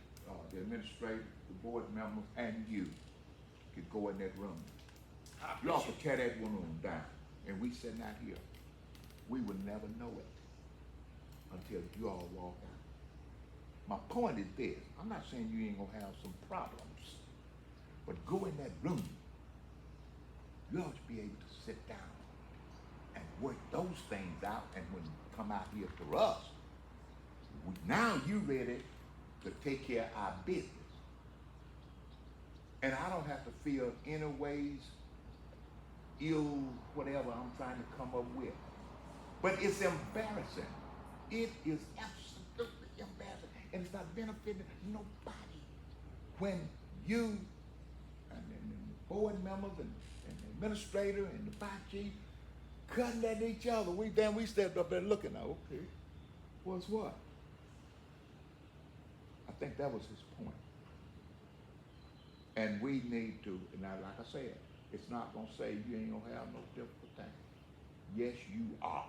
the administrator, the board members, and you could go in that room. You all could tear that one room down, and we sitting out here. We would never know it until you all walk out. My point is this: I'm not saying you ain't gonna have some problems, but go in that room. You ought to be able to sit down and work those things out, and when you come out here for us, now you ready to take care of our business. And I don't have to feel any ways ill, whatever I'm trying to come up with. But it's embarrassing. It is absolutely embarrassing. And it's not benefiting nobody. When you and the board members and the administrator and the fire chief cutting at each other, we stepped up there looking now, okay, what's what? I think that was his point. And we need to, and now, like I said, it's not gonna say you ain't gonna have no difficult time. Yes, you are.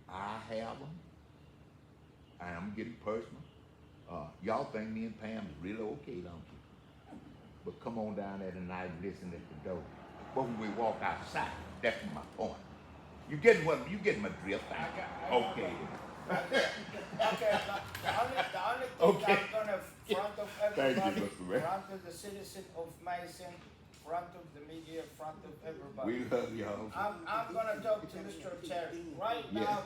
I have them. I'm getting personal. Y'all think me and Pam is really okay, don't you? But come on down there tonight and listen at the door. But when we walk outside, that's my point. You getting my drift? Okay. Okay, the only thing Okay. I'm gonna front of Thank you, everybody, Mr. Ray. front of the citizen of Mason, front of the media, front of everybody. We love y'all. I'm gonna talk to Mr. Terry right Yeah. now.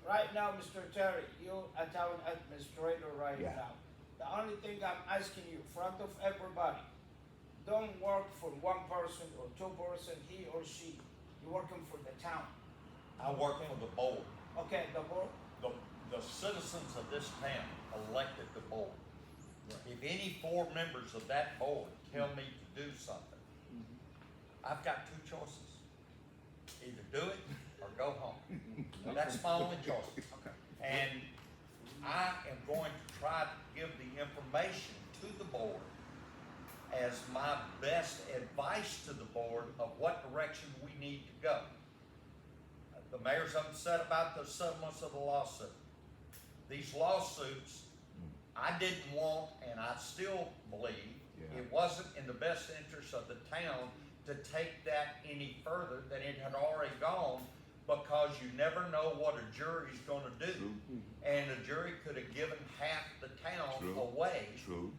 Right now, Mr. Terry, you a town administrator right Yeah. now. The only thing I'm asking you, front of everybody, don't work for one person or 2 person, he or she. You're working for the town. I work for the board. Okay, the board. The citizens of this town elected the board. If any 4 members of that board tell me to do something, I've got 2 choices. Either do it or go home. That's my only choice. And I am going to try to give the information to the board as my best advice to the board of what direction we need to go. The mayor's upset about the settlements of the lawsuit. These lawsuits, I didn't want, and I still believe, it wasn't in the best interest of the town to take that any further than it had already gone, because you never know what a jury's gonna do. True. And the jury could have given half the town True. away. True.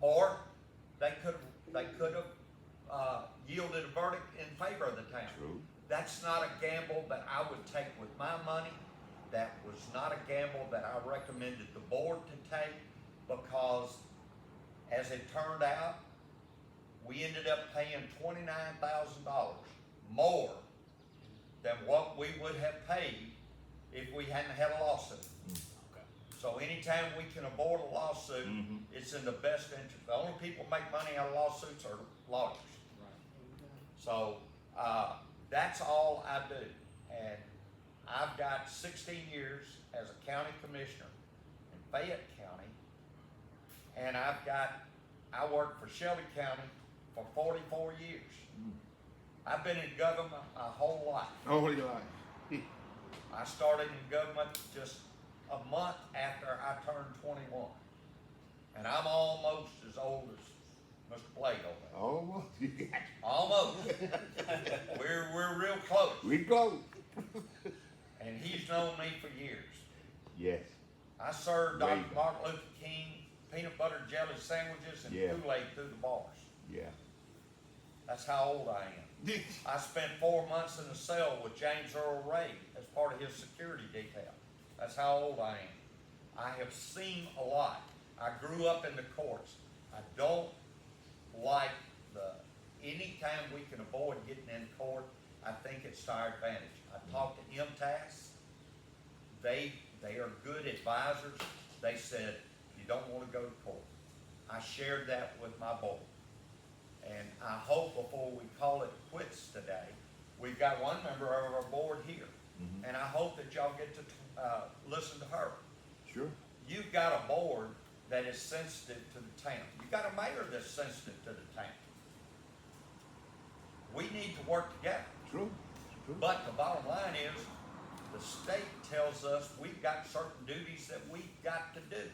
Or they could have yielded a verdict in favor of the town. True. That's not a gamble that I would take with my money. That was not a gamble that I recommended the board to take, because as it turned out, we ended up paying $29,000 more than what we would have paid if we hadn't had a lawsuit. So anytime we can avoid a lawsuit, Mhm. it's in the best interest. The only people who make money out of lawsuits are lawyers. So, that's all I do. And I've got 16 years as a county commissioner in Fayette County. And I worked for Shelby County for 44 years. I've been in government my whole life. All your life. I started in government just a month after I turned 21. And I'm almost as old as Mr. Blade over there. Almost. Almost. We're real close. We go. And he's known me for years. Yes. I served Way Dr. back. Martin Luther King peanut butter jelly sandwiches and Yeah. Kool-Aid through the bars. Yeah. That's how old I am. I spent 4 months in a cell with James Earl Ray as part of his security detail. That's how old I am. I have seen a lot. I grew up in the courts. I don't like anytime we can avoid getting in court, I think it's to our advantage. I talked to MTAS. They are good advisors. They said, you don't want to go to court. I shared that with my board. And I hope before we call it quits today, we've got one member of our board here. Mhm. And I hope that y'all get to listen to her. Sure. You've got a board that is sensitive to the town. You've got a mayor that's sensitive to the town. We need to work together. True. True. But the bottom line is, the state tells us we've got certain duties that we've got to do.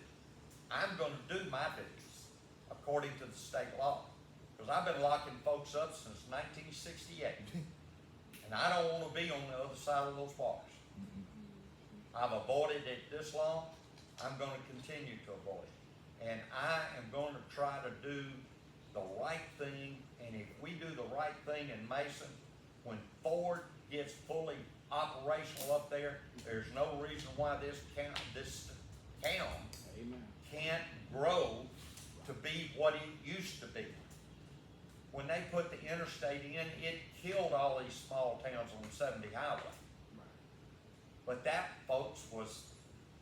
I'm gonna do my duties according to the state law. Because I've been locking folks up since 1968. And I don't wanna be on the other side of those bars. I've avoided it this long, I'm gonna continue to avoid it. And I am gonna try to do the right thing, and if we do the right thing in Mason, when Ford gets fully operational up there, there's no reason why this town Amen. can't grow to be what it used to be. When they put the interstate in, it killed all these small towns on the 70 highway. But that, folks, was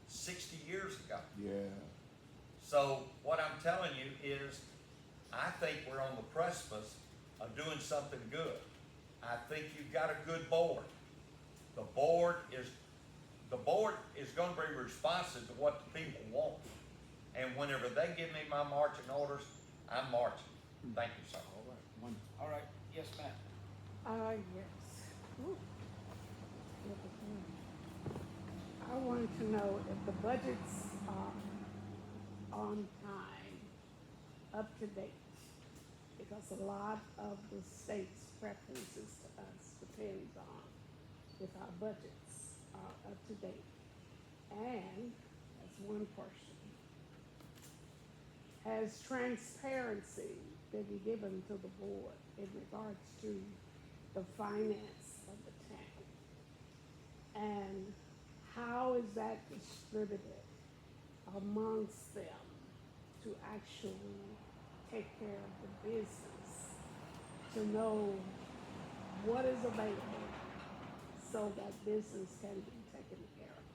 60 years ago. Yeah. So what I'm telling you is, I think we're on the precipice of doing something good. I think you've got a good board. The board is gonna be responsive to what the people want. And whenever they give me my marching orders, I'm marching. Thank you, sir. All right, wonderful. All right, yes, ma'am. Yes. Ooh. I wanted to know if the budgets are on time, up to date, because a lot of the state's preferences to us depends on if our budgets are up to date. And that's one portion. Has transparency been given to the board in regards to the finance of the town? And how is that distributed amongst them to actually take care of the business, to know what is available so that business can be taken care of?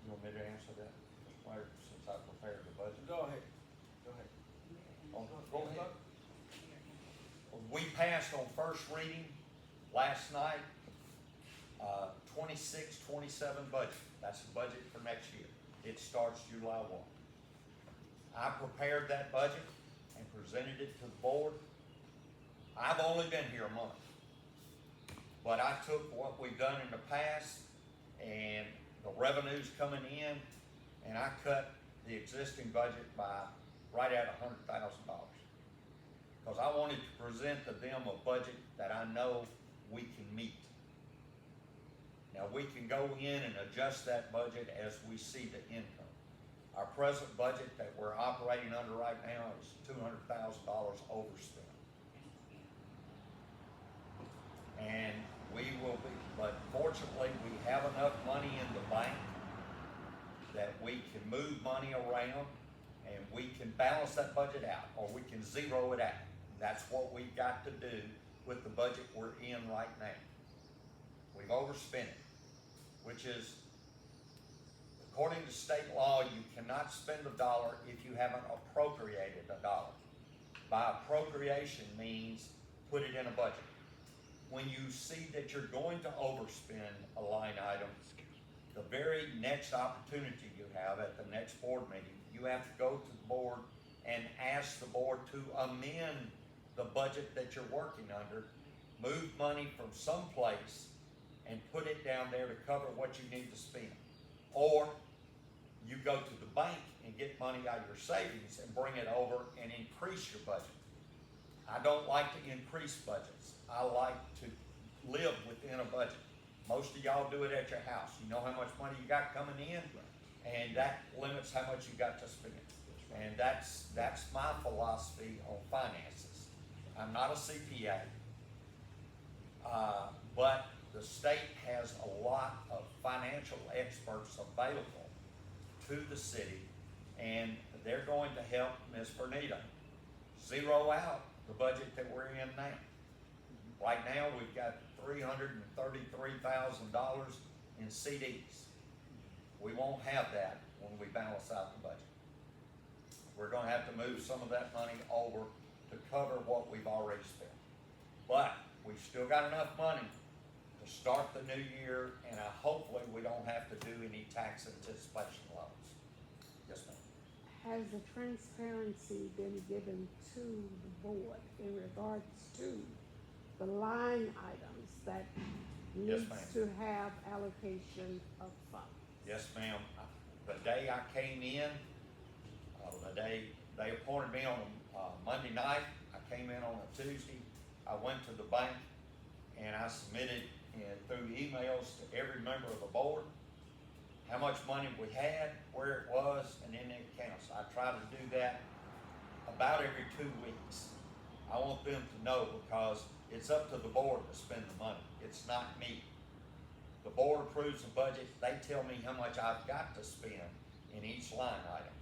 You want me to answer that, Mr. Mayor, since I prepared the budget? Go ahead. Oh, go ahead. We passed on first reading last night, 26-27 budget. That's the budget for next year. It starts July 1. I prepared that budget and presented it to the board. I've only been here a month. But I took what we've done in the past and the revenues coming in, and I cut the existing budget by right at $100,000. Because I wanted to present to them a budget that I know we can meet. Now, we can go in and adjust that budget as we see the income. Our present budget that we're operating under right now is $200,000 overspent. And we will be, but fortunately, we have enough money in the bank that we can move money around and we can balance that budget out, or we can zero it out. That's what we've got to do with the budget we're in right now. We've overspent it, which is, according to state law, you cannot spend a dollar if you haven't appropriated a dollar. By appropriation means put it in a budget. When you see that you're going to overspend a line item, the very next opportunity you have at the next board meeting, you have to go to the board and ask the board to amend the budget that you're working under, move money from someplace and put it down there to cover what you need to spend. Or you go to the bank and get money out of your savings and bring it over and increase your budget. I don't like to increase budgets. I like to live within a budget. Most of y'all do it at your house. You know how much money you got coming in, and that limits how much you got to spend. And that's my philosophy on finances. I'm not a CPA, but the state has a lot of financial experts available to the city, and they're going to help Ms. Bernita zero out the budget that we're in now. Right now, we've got $333,000 in CDs. We won't have that when we balance out the budget. We're gonna have to move some of that money over to cover what we've already spent. But we've still got enough money to start the new year, and hopefully we don't have to do any tax anticipation loans. Yes, ma'am. Has the transparency been given to the board in regards to the line items that Yes, needs ma'am. to have allocation of funds? Yes, ma'am. The day I came in, the day they appointed me on a Monday night, I came in on a Tuesday. I went to the bank and I submitted through emails to every member of the board how much money we had, where it was, and in the accounts. I try to do that about every 2 weeks. I want them to know, because it's up to the board to spend the money. It's not me. The board approves the budget. They tell me how much I've got to spend in each line item.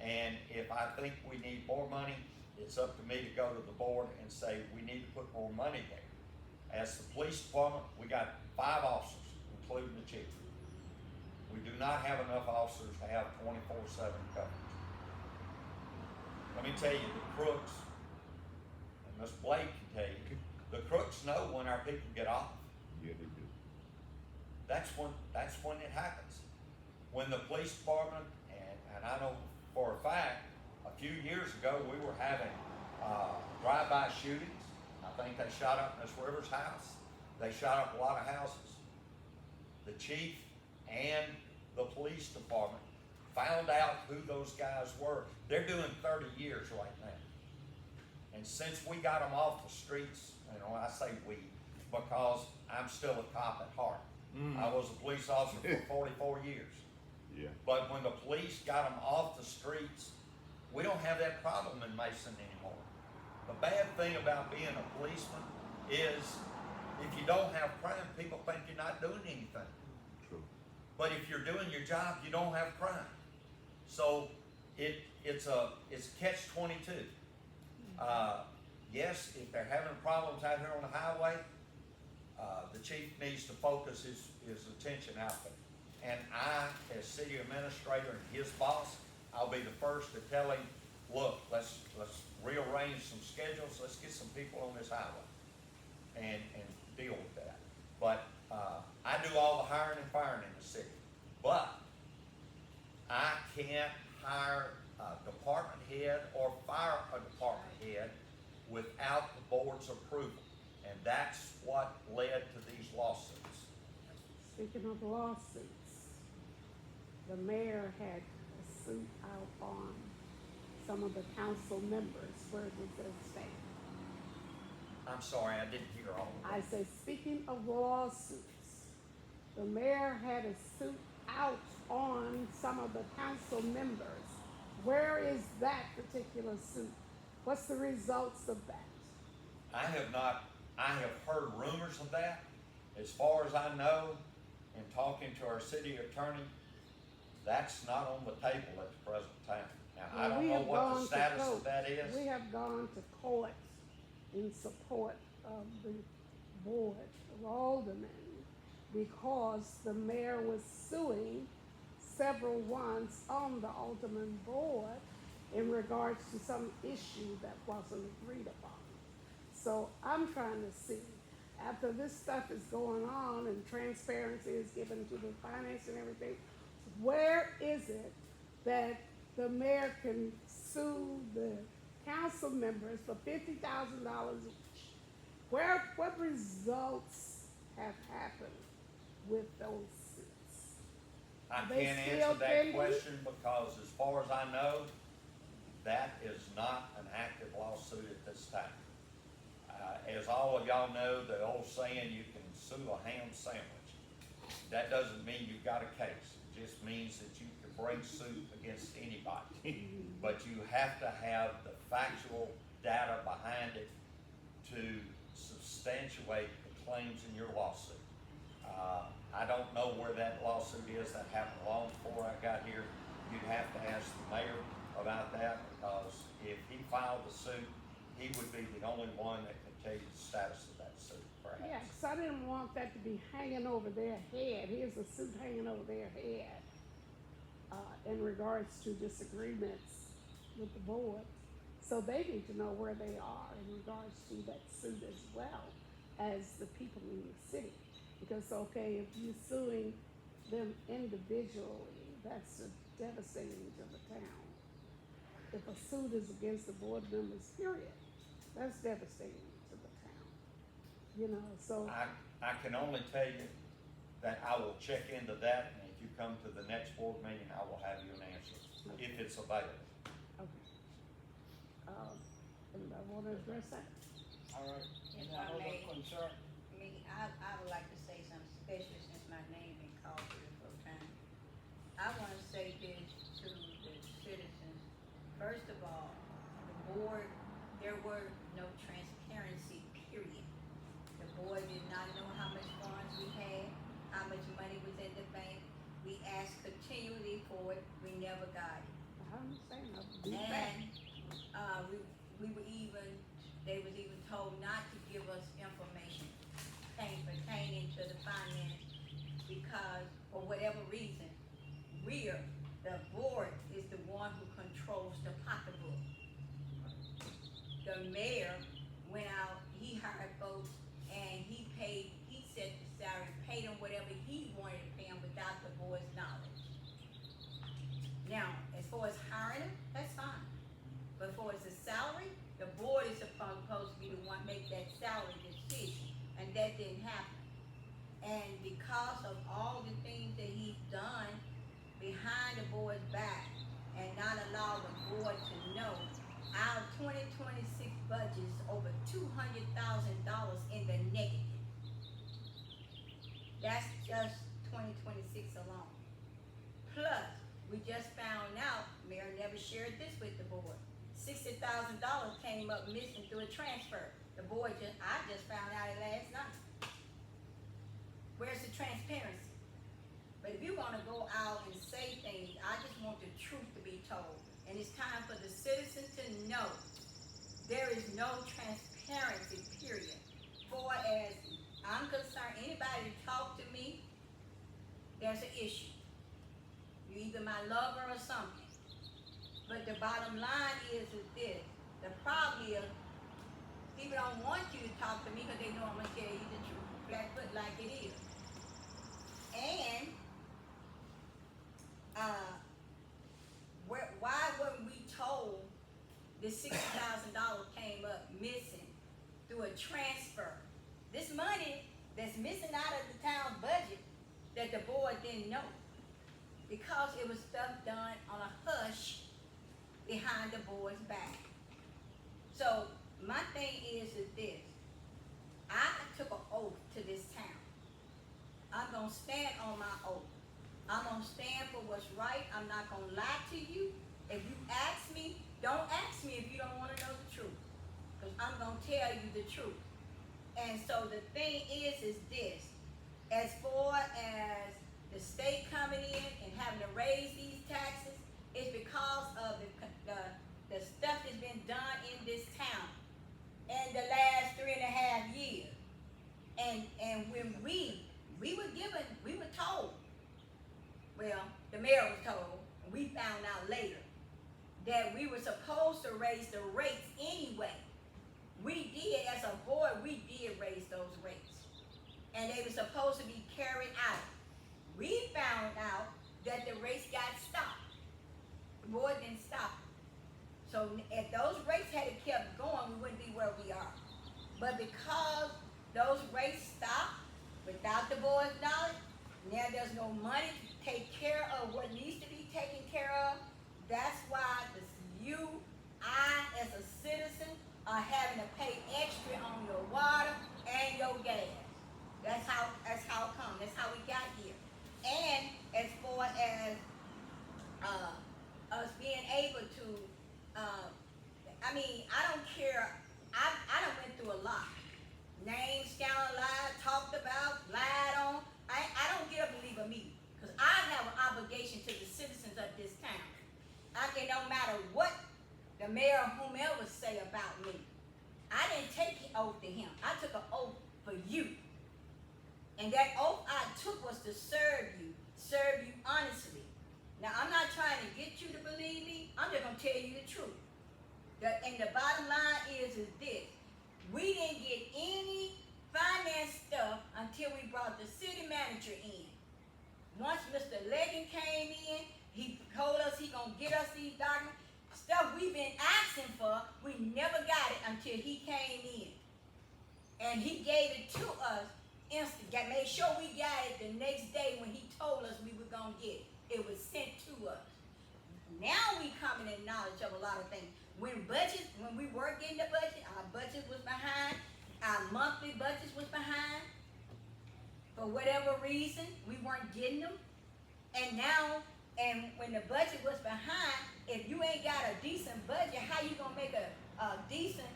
And if I think we need more money, it's up to me to go to the board and say, we need to put more money there. As the police department, we got 5 officers, including the chief. We do not have enough officers to have 24/7 coverage. Let me tell you, the crooks, and Ms. Blake can tell you, the crooks know when our people get off. Yeah, they do. That's when it happens. When the police department, and I know for a fact, a few years ago, we were having drive-by shootings. I think they shot up Miss Rivers' house. They shot up a lot of houses. The chief and the police department found out who those guys were. They're doing 30 years right now. And since we got them off the streets, I say we, because I'm still a cop at heart. I was a police officer for 44 years. Yeah. But when the police got them off the streets, we don't have that problem in Mason anymore. The bad thing about being a policeman is if you don't have crime, people think you're not doing anything. True. But if you're doing your job, you don't have crime. So it's catch-22. Yes, if they're having problems out here on the highway, the chief needs to focus his attention out there. And I, as city administrator and his boss, I'll be the first to tell him, look, let's rearrange some schedules, let's get some people on this highway and deal with that. But I do all the hiring and firing in the city. But I can't hire a department head or fire a department head without the board's approval. And that's what led to these lawsuits. Speaking of lawsuits, the mayor had a suit out on some of the council members. Where does that stand? I'm sorry, I didn't hear all of that. I say, speaking of lawsuits, the mayor had a suit out on some of the council members. Where is that particular suit? What's the results of that? I have heard rumors of that. As far as I know, in talking to our city attorney, that's not on the table at the present time. Now, I Well, don't we know have what gone the to status court. of that is. We have gone to court in support of the board of aldermen because the mayor was suing several ones on the alderman board in regards to some issue that wasn't agreed upon. So I'm trying to see, after this stuff is going on and transparency is given to the finance and everything, where is it that the mayor can sue the council members for $50,000 each? What results have happened with those suits? I Are they can't still answer that pending? question because as far as I know, that is not an active lawsuit at this time. As all of y'all know, the old saying, you can sue a ham sandwich. That doesn't mean you've got a case. It just means that you can bring suit against anybody. But you have to have the factual data behind it to substantiate the claims in your lawsuit. I don't know where that lawsuit is. That happened long before I got here. You'd have to ask the mayor about that because if he filed the suit, he would be the only one that could tell you the status of that suit, perhaps. Yeah, 'cause I didn't want that to be hanging over their head. Here's a suit hanging over their head in regards to disagreements with the board. So they need to know where they are in regards to that suit as well as the people in the city. Because, okay, if you're suing them individually, that's devastating to the town. If a suit is against the board members, period, that's devastating to the town. You know, so, I can only tell you that I will check into that, and if you come to the next board meeting, I will have you an answer, if it's available. okay. And I wanna address that. All right, If any I other may. concern? I would like to say something, especially since my name been called here for a time. I wanna say this to the citizens. First of all, the board, there were no transparency, period. The board did not know how much funds we had, how much money was in the bank. We asked continually for it, we never got it. I understand, I'll be back. And, we were even, they was even told not to give us information pertaining to the finance because, for whatever reason, the board is the one who controls the pocketbook. The mayor went out, he hired folks, and he set the salary, paid them whatever he wanted to pay them without the board's knowledge. Now, as far as hiring them, that's fine. But as far as the salary, the board is supposed to be the one make that salary decision, and that didn't happen. And because of all the things that he's done behind the board's back and not allow the board to know, our 2026 budget is over $200,000 in the negative. That's just 2026 alone. Plus, we just found out, Mayor never shared this with the board. $60,000 came up missing through a transfer. The board I just found out it last night. Where's the transparency? But if you wanna go out and say things, I just want the truth to be told. And it's time for the citizens to know there is no transparency, period. For as I'm concerned, anybody who talk to me, there's an issue. You either my lover or something. But the bottom line is this, the problem is, people don't want you to talk to me because they know I'm gonna tell you the truth, flat foot like it is. And, why weren't we told the $60,000 came up missing through a transfer? This money that's missing out of the town's budget that the board didn't know. Because it was stuff done on a hush behind the board's back. So my thing is this, I took an oath to this town. I'm gonna stand on my oath. I'm gonna gonna stand for what's right. I'm not gonna lie to you. If you ask me, don't ask me if you don't wanna know the truth. Cause I'm gonna tell you the truth. And so the thing is this. As far as the state coming in and having to raise these taxes, it's because of the stuff that's been done in this town in the last 3.5 years. And when we were told, well, the mayor was told, and we found out later, that we were supposed to raise the rates anyway. We did, as a board, we did raise those rates. And they were supposed to be carried out. We found out that the rates got stopped. The board didn't stop it. So if those rates had kept going, we wouldn't be where we are. But because those rates stopped without the board's knowledge, now there's no money to take care of what needs to be taken care of. That's why I, as a citizen, are having to pay extra on your water and your gas. That's how it comes. That's how we got here. And as far as us being able to, I don't care. I done went through a lot. Names, scandal, lied, talked about, lied on. I don't get up and leave a meeting because I have an obligation to the citizens of this town. No matter what the mayor or whomever say about me, I didn't take an oath to him. I took an oath for you. And that oath I took was to serve you honestly. Now, I'm not trying to get you to believe me. I'm just going to tell you the truth. And the bottom line is this. We didn't get any finance stuff until we brought the city manager in. Once Mr. Leggett came in, he told us he going to get us these documents. Stuff we've been asking for, we never got it until he came in. And he gave it to us instant. Made sure we got it the next day when he told us we were going to get it. It was sent to us. Now we coming in knowledge of a lot of things. When we were getting the budget, our budget was behind. Our monthly budgets was behind. For whatever reason, we weren't getting them. And when the budget was behind, if you ain't got a decent budget, how you gonna make a decent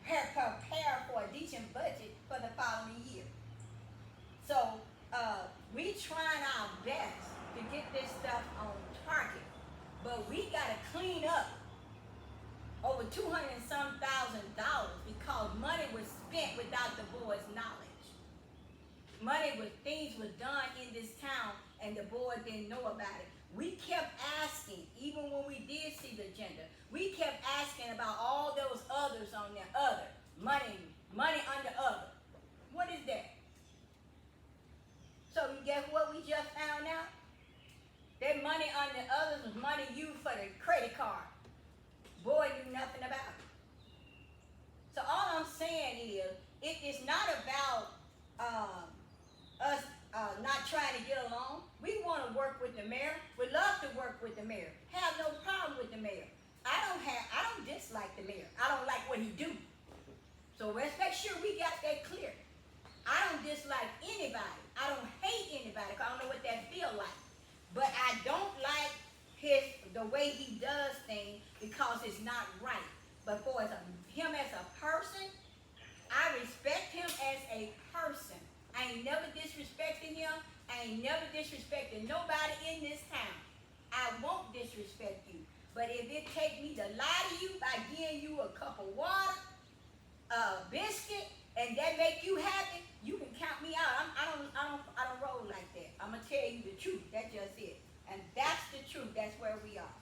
prepare for a decent budget for the following year? So we trying our best to get this stuff on target, but we gotta clean up over $200 and some thousand because money was spent without the board's knowledge. Things were done in this town and the board didn't know about it. We kept asking, even when we did see the agenda, we kept asking about all those others on there, money under other. What is that? So you guess what we just found out? That money under others was money used for the credit card. Boy knew nothing about it. So all I'm saying is, it is not about us not trying to get along. We want to work with the mayor. We love to work with the mayor. Have no problem with the mayor. I don't dislike the mayor. I don't like what he do. So let's make sure we got that clear. I don't dislike anybody. I don't hate anybody because I don't know what that feel like. But I don't like the way he does things because it's not right. But for him as a person, I respect him as a person. I ain't never disrespected him. I ain't never disrespected nobody in this town. I won't disrespect you. But if it take me to lie to you by giving you a cup of water, a biscuit, and that make you happy, you can count me out. I don't roll like that. I'm gonna tell you the truth. That's just it. And that's the truth. That's where we are.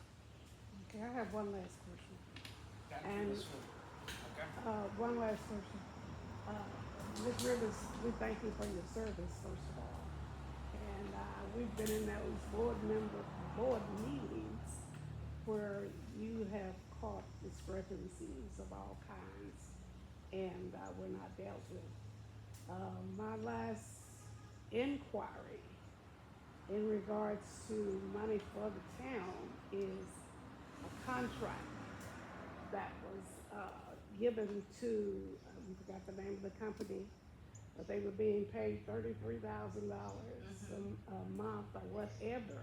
Okay, I have one last question. And One last question. Ms. Rivers, we thank you for your service, first of all. And we've been in those board meetings where you have caught discrepancies of all kinds and were not dealt with. My last inquiry in regards to money for the town is a contract that was given to, I forgot the name of the company, but they were being paid $33,000 a month or whatever.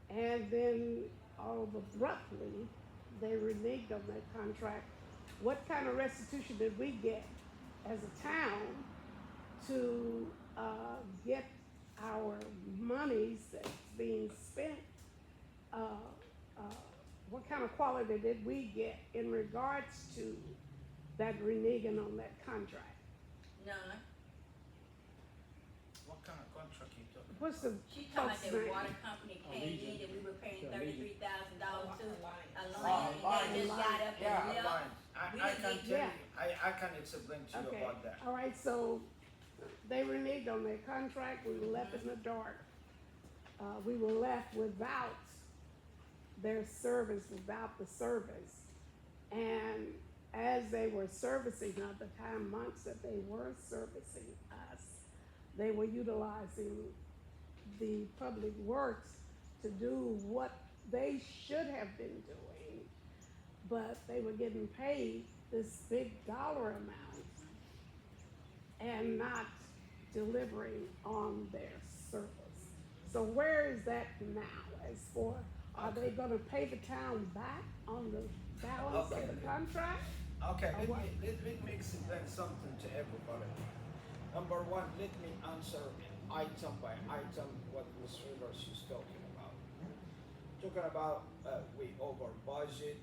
And then all abruptly, they reneged on that contract. What kind of restitution did we get as a town to get our monies that's being spent? What kind of quality did we get in regards to that reneging on that contract? None. What kind of contract you talking? What's the She talking about folks' that name? water company came in and we were paying $33,000 to Oh, Alliance, and they just got up Yeah, and left. Alliance. We I didn't can get- tell Yeah. you, I can explain to you Okay, about that. all right, so they reneged on their contract, we were left in the dark. We were left without their service, without the service. And as they were servicing, at the time months that they were servicing us, they were utilizing the public works to do what they should have been doing, but they were getting paid this big dollar amount and not delivering on their service. So where is that now? As for, are they gonna pay the town back on the balance of the Okay. contract? Okay, Or what? let me explain something to everybody. Number one, let me answer item by item what Ms. Rivers is talking about. Talking about we over budget,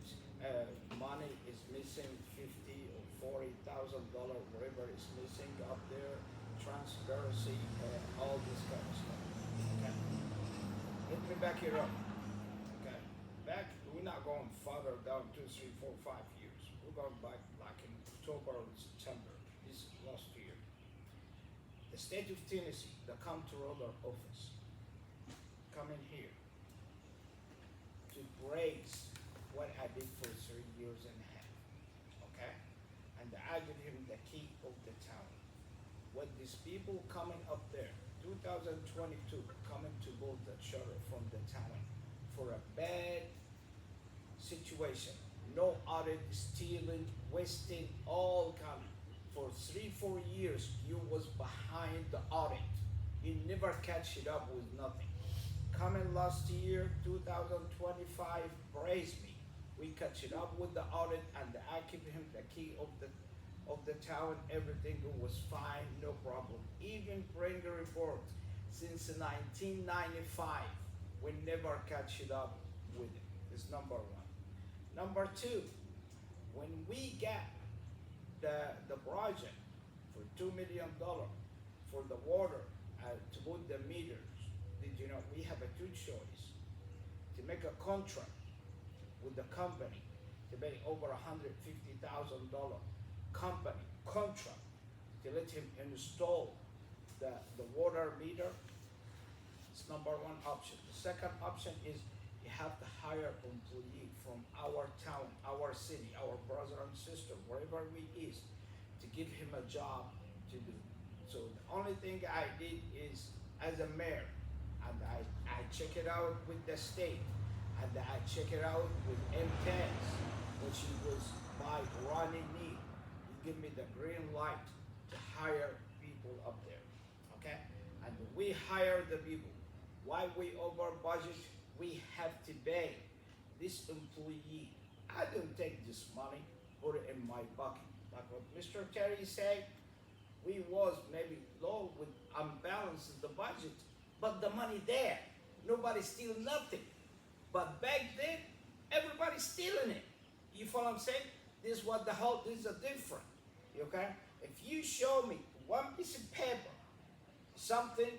money is missing $50,000 or $40,000, whatever is missing up there, transparency, all this kind of stuff. Okay, let me back it up. Okay, we're not going further down 2, 3, 4, 5 years. We're going back like in October or September this last year. The state of Tennessee, the comptroller office, come in here to praise what I did for 3 years and a half. Okay, and I give him the key of the town. What these people coming up there, 2022, coming to build the charter from the town for a bad situation, no audit, stealing, wasting, all kind. For 3, 4 years, you was behind the audit. You never catch it up with nothing. Coming last year, 2025, praise me. We catch it up with the audit, and I give him the key of the town. Everything was fine, no problem. Even bring a report since 1995, we never catch it up with it. It's number one. Number two, when we get the project for $2 million for the water to put the meters, did you know we have a two choice to make a contract with the company to pay over $150,000 company contract to let him install the water meter. It's number one option. The second option is you have to hire employee from our town, our city, our brother and sister, wherever we is, to give him a job to do. So the only thing I did is, as a mayor, and I check it out with the state, and I check it out with MTS, which was by Ronnie Neal. He give me the green light to hire people up there, okay? And we hire the people. Why we over budget? We have to pay this employee. I don't take this money, put it in my bucket. Like what Mr. Terry said, we was maybe low with unbalanced the budget, but the money there. Nobody steal nothing. But back then, everybody's stealing it. You follow what I'm saying? This is what this is a different. Okay? If you show me one piece of paper, something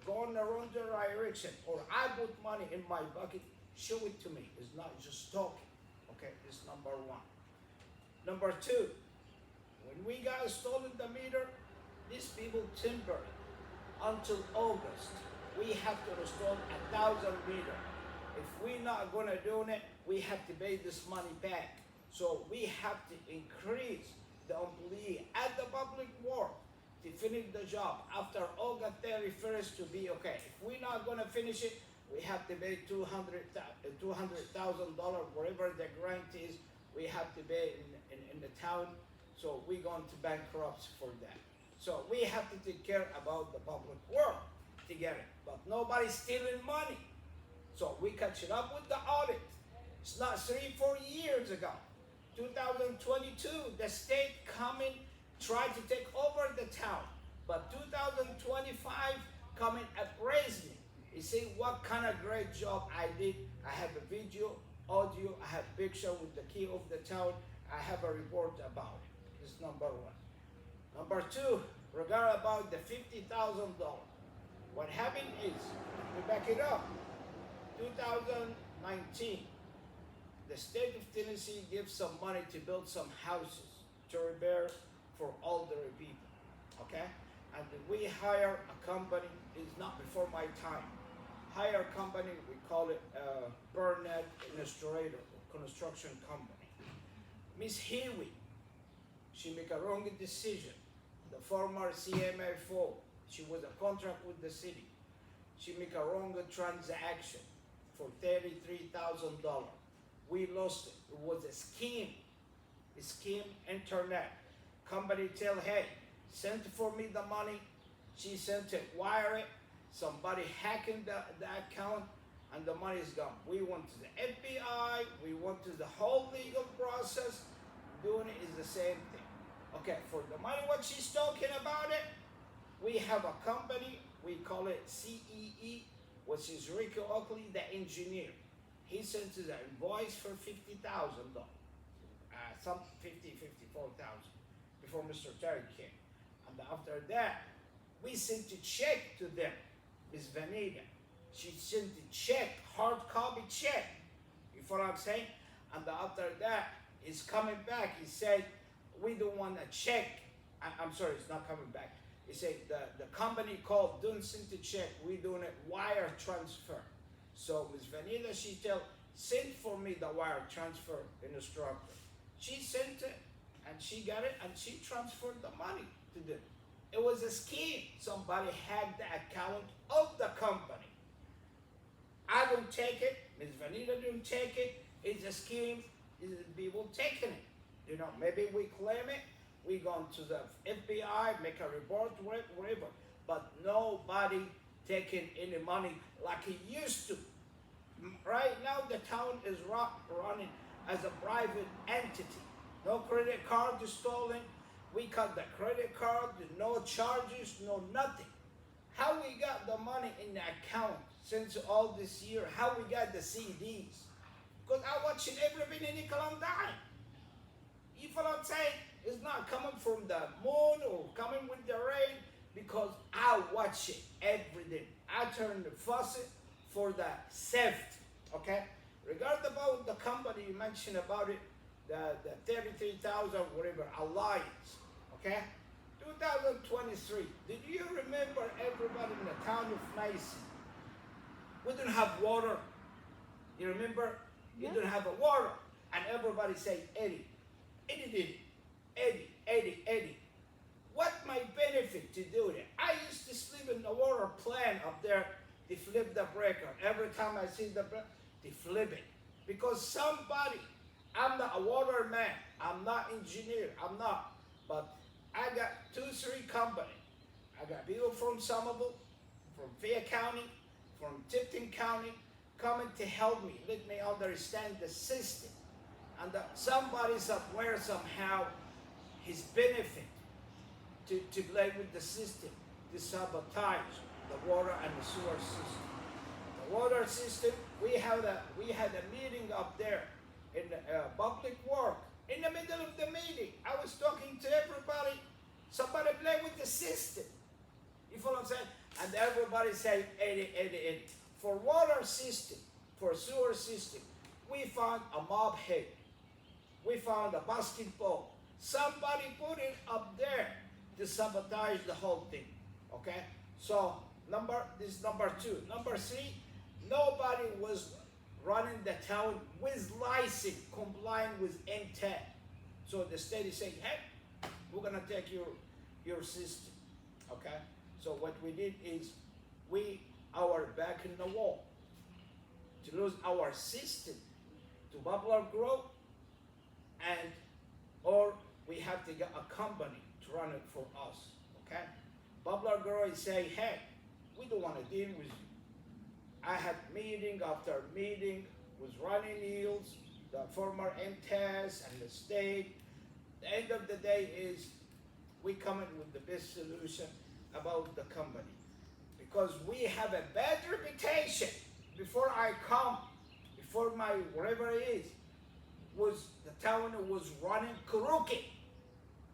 going the wrong direction, or I put money in my bucket, show it to me. It's not just talking. Okay, this is number one. Number two, when we got stolen the meter, these people timbered until August. We have to install 1,000 meters. If we're not gonna do it, we have to pay this money back. So we have to increase the employee at the public work to finish the job after August 31st to be okay. If we're not gonna finish it, we have to pay $200,000, wherever the grant is, we have to pay in the town. So we're going to bankrupt for that. So we have to take care about the public work together. But nobody's stealing money. So we catch it up with the audit. It's not 3-4 years ago. 2022, the state coming, tried to take over the town. But 2025 coming appraise me. You see what kind of great job I did. I have a video, audio, I have picture with the key of the town. I have a report about it. This is number one. Number two, regard about the $50,000. What happened is, we back it up. 2019, the state of Tennessee gives some money to build some houses to repair for elderly people, okay? And we hire a company, it's not before my time, hire a company, we call it Burnett Illustrator, construction company. Miss Hewitt, she make a wrong decision. The former CMA4, she was a contract with the city. She make a wrong transaction for $33,000. We lost it. It was a scheme internet. Company tell, hey, send for me the money. She sent it, wire it. Somebody hacking the account and the money is gone. We went to the FBI, we went to the whole legal process. Doing it is the same thing. Okay, for the money, what she's talking about it, we have a company, we call it CEE, which is Ricky Oakley, the engineer. He sent us an invoice for $50,000, some 54,000, before Mr. Terry came. And after that, we sent a check to them, Miss Vanita. She sent a check, hard copy check. You follow what I'm saying? And after that, he's coming back. He said, we don't want a check. I'm sorry, it's not coming back. He said, the company called, don't send the check. We're doing a wire transfer. So Ms. Vanilla, she send for me the wire transfer instructor. She sent it, and she got it, and she transferred the money to them. It was a scheme. Somebody hacked the account of the company. I don't take it. Ms. Vanilla didn't take it. It's a scheme. It's the people taking it. You know, maybe we claim it. We gone to the FBI, make a report, whatever. But nobody taking any money like he used to. Right now, the town is running as a private entity. No credit card is stolen. We cut the credit card, no charges, no nothing. How we got the money in the account since all this year? How we got the CDs? Because I watch it every minute, nickel and dime. You follow what I'm saying? It's not coming from the moon or coming with the rain, because I watch it every day. I turn the faucet for the safety, okay? Regarding about the company you mentioned about it, the 33,000 whatever, Alliance, okay? 2023, did you remember everybody in the town of Mason? We didn't have water. You remember? You Yeah. didn't have a water. And everybody say, Eddie. Eddie did it. Eddie. What my benefit to do that? I used to sleep in the water plant up there. They flip the breaker. Every time I see the breaker, they flip it. Because somebody, I'm not a water man. I'm not engineer. I'm not. But I got 2-3 companies. I got people from Somerville, from Fayette County, from Tipton County, coming to help me, let me understand the system. And somebody somewhere, somehow, his benefit to play with the system, to sabotage the water and the sewer system. The water system, we had a meeting up there in public work. In the middle of the meeting, I was talking to everybody. Somebody play with the system. You follow what I'm saying? And everybody say, Eddie. For water system, for sewer system, we found a mob head. We found a basketball. Somebody put it up there to sabotage the whole thing. Okay? So this is number 2. Number 3, nobody was running the town with license, complying with NTAP. So the state is saying, hey, we're gonna take your system. Okay? So what we did is our back in the wall to lose our system to Buffalo Grove, or we have to get a company to run it for us. okay? Bob LaGroy say, hey, we don't want to deal with you. I had meeting after meeting with Ronnie Niels, the former MTS and the state. The end of the day is we come in with the best solution about the company. Because we have a bad reputation. Before I come, before my whatever it is, was the town was running crooked.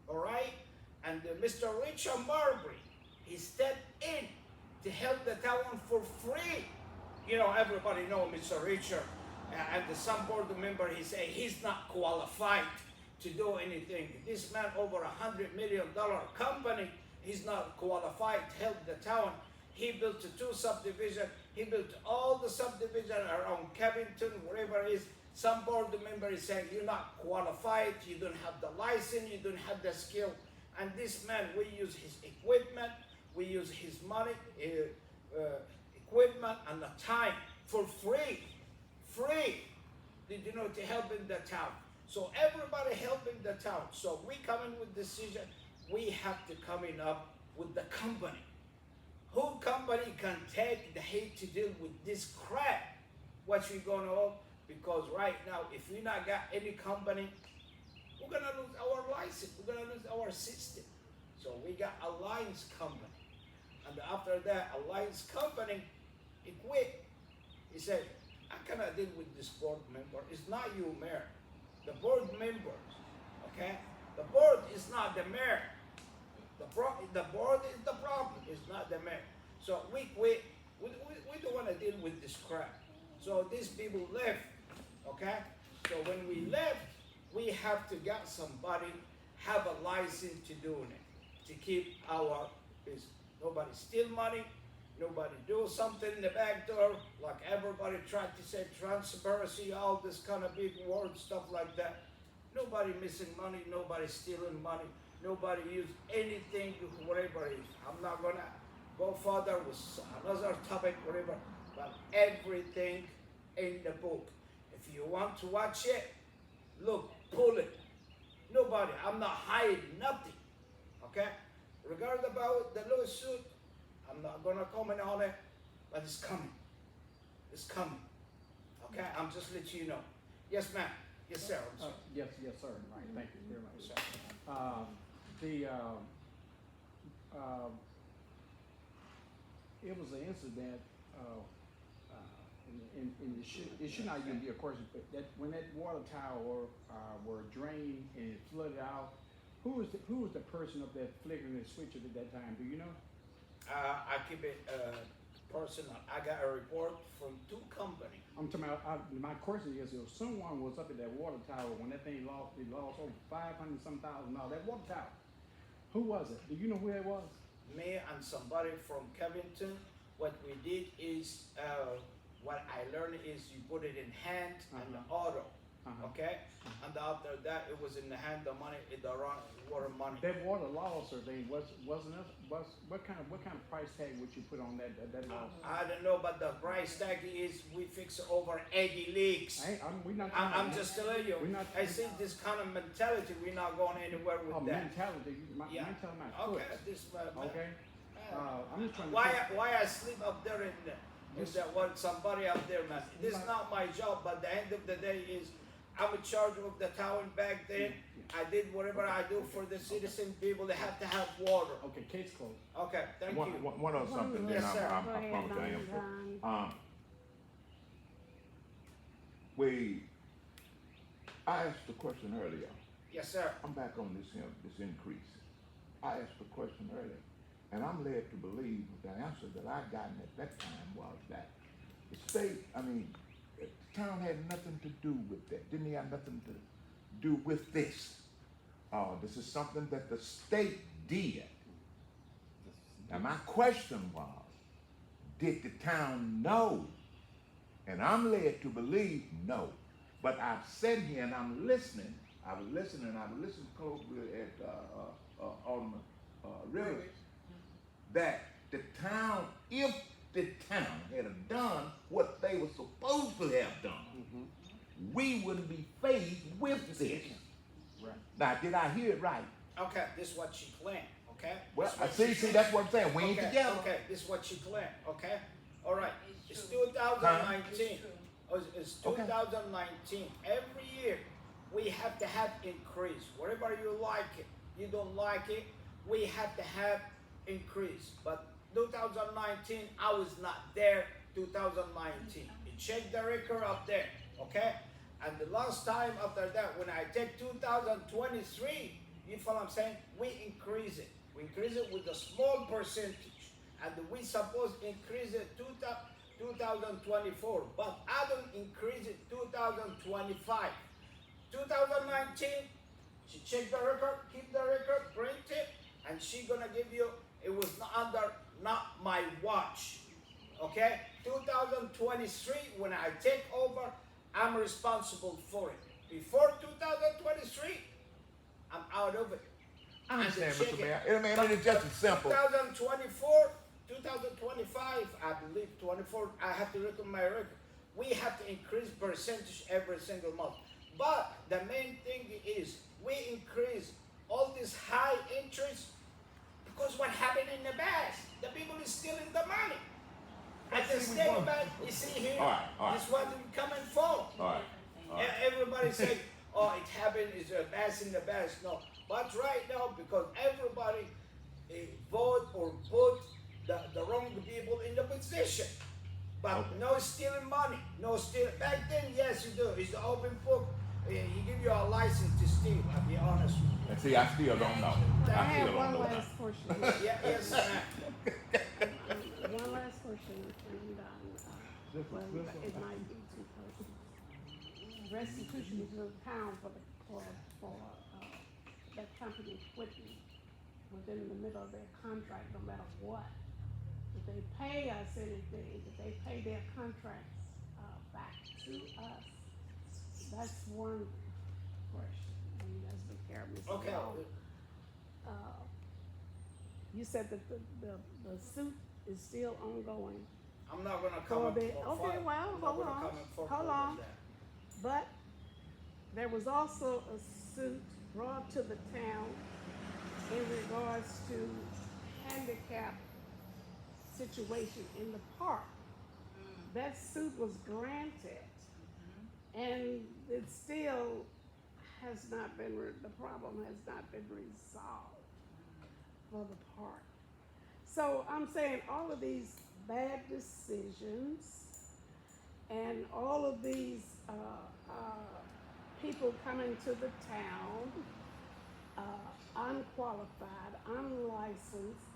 All right? And Mr. Richard Marbury, he stepped in to help the town for free. You know, everybody know Mr. Richard, and the some board member, he say he's not qualified to do anything. This man over $100 million company, he's not qualified to help the town. He built 2 subdivisions. He built all the subdivision around Covington, wherever it is. Some board member is saying you're not qualified, you don't have the license, you don't have the skill. And this man, we use his equipment, we use his money, equipment and the time for free. Free. Did you know, to help in the town? So everybody helping the town. So we come in with decision, we have to come in up with the company. Who company can take the hate to deal with this crap? What we gonna do? Because right now, if we not got any company, we're gonna lose our license. We're gonna lose our system. So we got Alliance Company, and after that, Alliance Company, he quit. He said, "I cannot deal with this board member. It's not you, mayor. The board members, okay? The board is not the mayor. The board is the problem. It's not the mayor. So we quit. We don't want to deal with this crap. So these people left, okay? So when we left, we have to get somebody have a license to doing it, to keep our business. Nobody steal money. Nobody do something in the back door, like everybody tried to say transparency, all this kind of big word stuff like that. Nobody missing money. Nobody stealing money. Nobody use anything, whatever it is. I'm not gonna go further with another topic, whatever, but everything in the book. If you want to watch it, look, pull it. Nobody, I'm not hiding nothing, okay? Regarding about the lawsuit, I'm not gonna comment on it, but it's coming. It's coming, okay? I'm just letting you know. Yes, ma'am. Yes, sir. I'm sorry. Yes, sir. Right. Thank you very much. Yes, sir. It was an incident, it should not even be a question, but that when that water tower were drained and it flooded out, who was the person up there flickering the switch at that time? Do you know? I keep it personal. I got a report from 2 companies. I'm talking about. My question is, if someone was up at that water tower when that thing lost over $500,000. That water tower. Who was it? Do you know who it was? Me and somebody from Covington. What we did is, what I learned is you put it in hand and the auto, okay? And after that, it was in the hand, the money, the water money. That water loss or thing wasn't it? What kind of price tag would you put on that loss? I don't know, but the price tag is we fix over 80 leaks. I'm just telling you. I think this kind of mentality, we're not going anywhere with that. Mentality. Yeah. Mentality. Okay, this. Okay. I'm just trying to. Why I sleep up there in that one somebody up there, man. This is not my job, but the end of the day is I'm in charge of the town back then. I did whatever I do for the citizen people. They have to have water. Okay, case closed. Okay, thank you. One other something, then Yes, sir. I Go ahead, promise I Don. answer. I asked the question earlier. Yes, sir. I'm back on this increase. I asked the question earlier, and I'm led to believe the answer that I gotten at that time was that the state, the town had nothing to do with that. Didn't have nothing to do with this. This is something that the state did. Now my question was, did the town know? And I'm led to believe no. But I've sat here and I'm listening. I was listening closely at Alderman Rivers, that the town, if the town had done what they were supposed to have done, we wouldn't be faced with this. Right. Now, did I hear it right? Okay, this is what she planned. okay? Well, This I what she see, claim. that's what I'm saying, we ain't Okay, together. Okay, this is what she claimed, okay? All right, it's It's true. 2019. It's true. It's Okay. 2019. Every year, we have to have increase. Whatever you like it, you don't like it, we have to have increase. But 2019, I was not there. 2019. You check the record up there, okay? And the last time after that, when I take 2023, you feel what I'm saying? We increase it. We increase it with a small percentage, and we suppose increase it 2024, but I don't increase it 2025. 2019, she check the record, keep the record, print it, and she gonna give you, it was not under, not my watch, okay? 2023, when I take over, I'm responsible for it. Before 2023, I'm out of it. I understand, And the Mr. Mayor. chicken- I mean, it's just as simple. 2024, 2025, I believe 24, I have to look at my record. We have to increase percentage every single month. But the main thing is we increase all this high interest because what happened in the past, the people is stealing the money. At the See, we state want- bank, you see here, All right. this is what we coming for. All right, all right. Everybody say, oh, it happened, it's a best in the best. No, but right now, because everybody vote or put the wrong people in the position. But Okay. no stealing money, no stealing. Back then, yes, you do. It's the open book. He give you a license to steal, I'll be honest with you. And see, I still don't know. I I have still one don't know. last question. Yeah, yes, ma'am. One last question, and well, it might be too personal. Restitution to the town for that company quitting within the middle of their contract, no matter what. If they pay us anything, if they pay their contracts back to us, that's one question. I mean, that's the care of Mr. Okay. Long. You said that the suit is still ongoing, I'm not gonna For come a up bit. for Okay, fight. well, I'm not hold gonna on. come in for Hold with on. that. but there was also a suit brought to the town in regards to handicap situation in the park. That suit was granted, and it still has not been, the problem has not been resolved for the park. So I'm saying all of these bad decisions and all of these people coming to the town, unqualified, unlicensed.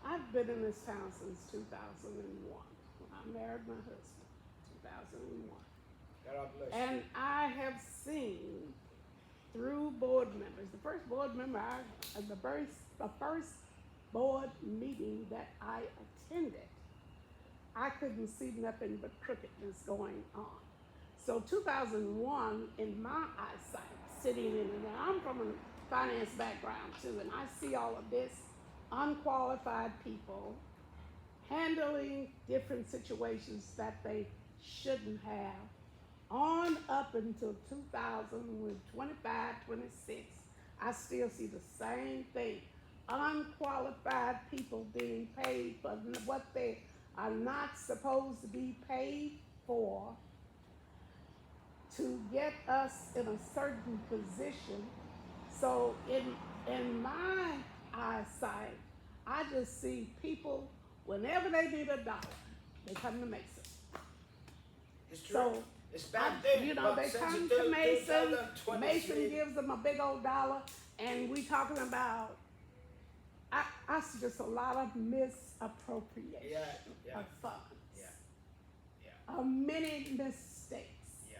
I've been in this town since 2001. When I married my husband, 2001. God bless you. And I have seen through board members, the first board member, the first board meeting that I attended, I couldn't see nothing but crookedness going on. So 2001, in my eyesight, sitting in, and I'm from a finance background too, and I see all of this unqualified people handling different situations that they shouldn't have on up until 2000, with 25, 26, I still see the same thing. Unqualified people being paid for what they are not supposed to be paid for to get us in a certain position. So in my eyesight, I just see people, whenever they need a dollar, they come to Mason. It's true. So It's back then. you know, but they since come it to took Mason, 2023, Mason gives them a big old dollar, and we talking about, I see just a lot of misappropriation Yeah. of funds. Yeah. Yeah. Many mistakes Yeah.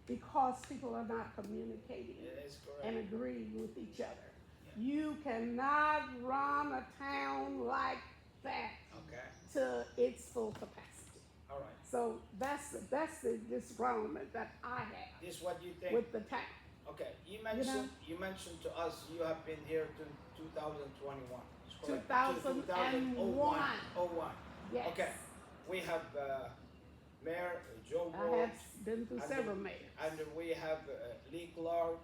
because people are not communicating It is correct. and agreeing with each other. Yeah. You cannot run a town like that Okay. to its full capacity. All right. So that's the disagreement that I have This is what you think. with the town. Okay. You mentioned to us you have been here to 2021. Is correct? 2001. 2001. Yes. Okay. We have Mayor Joe I Ward, have been through And several the- mayors. and we have Lee Clark,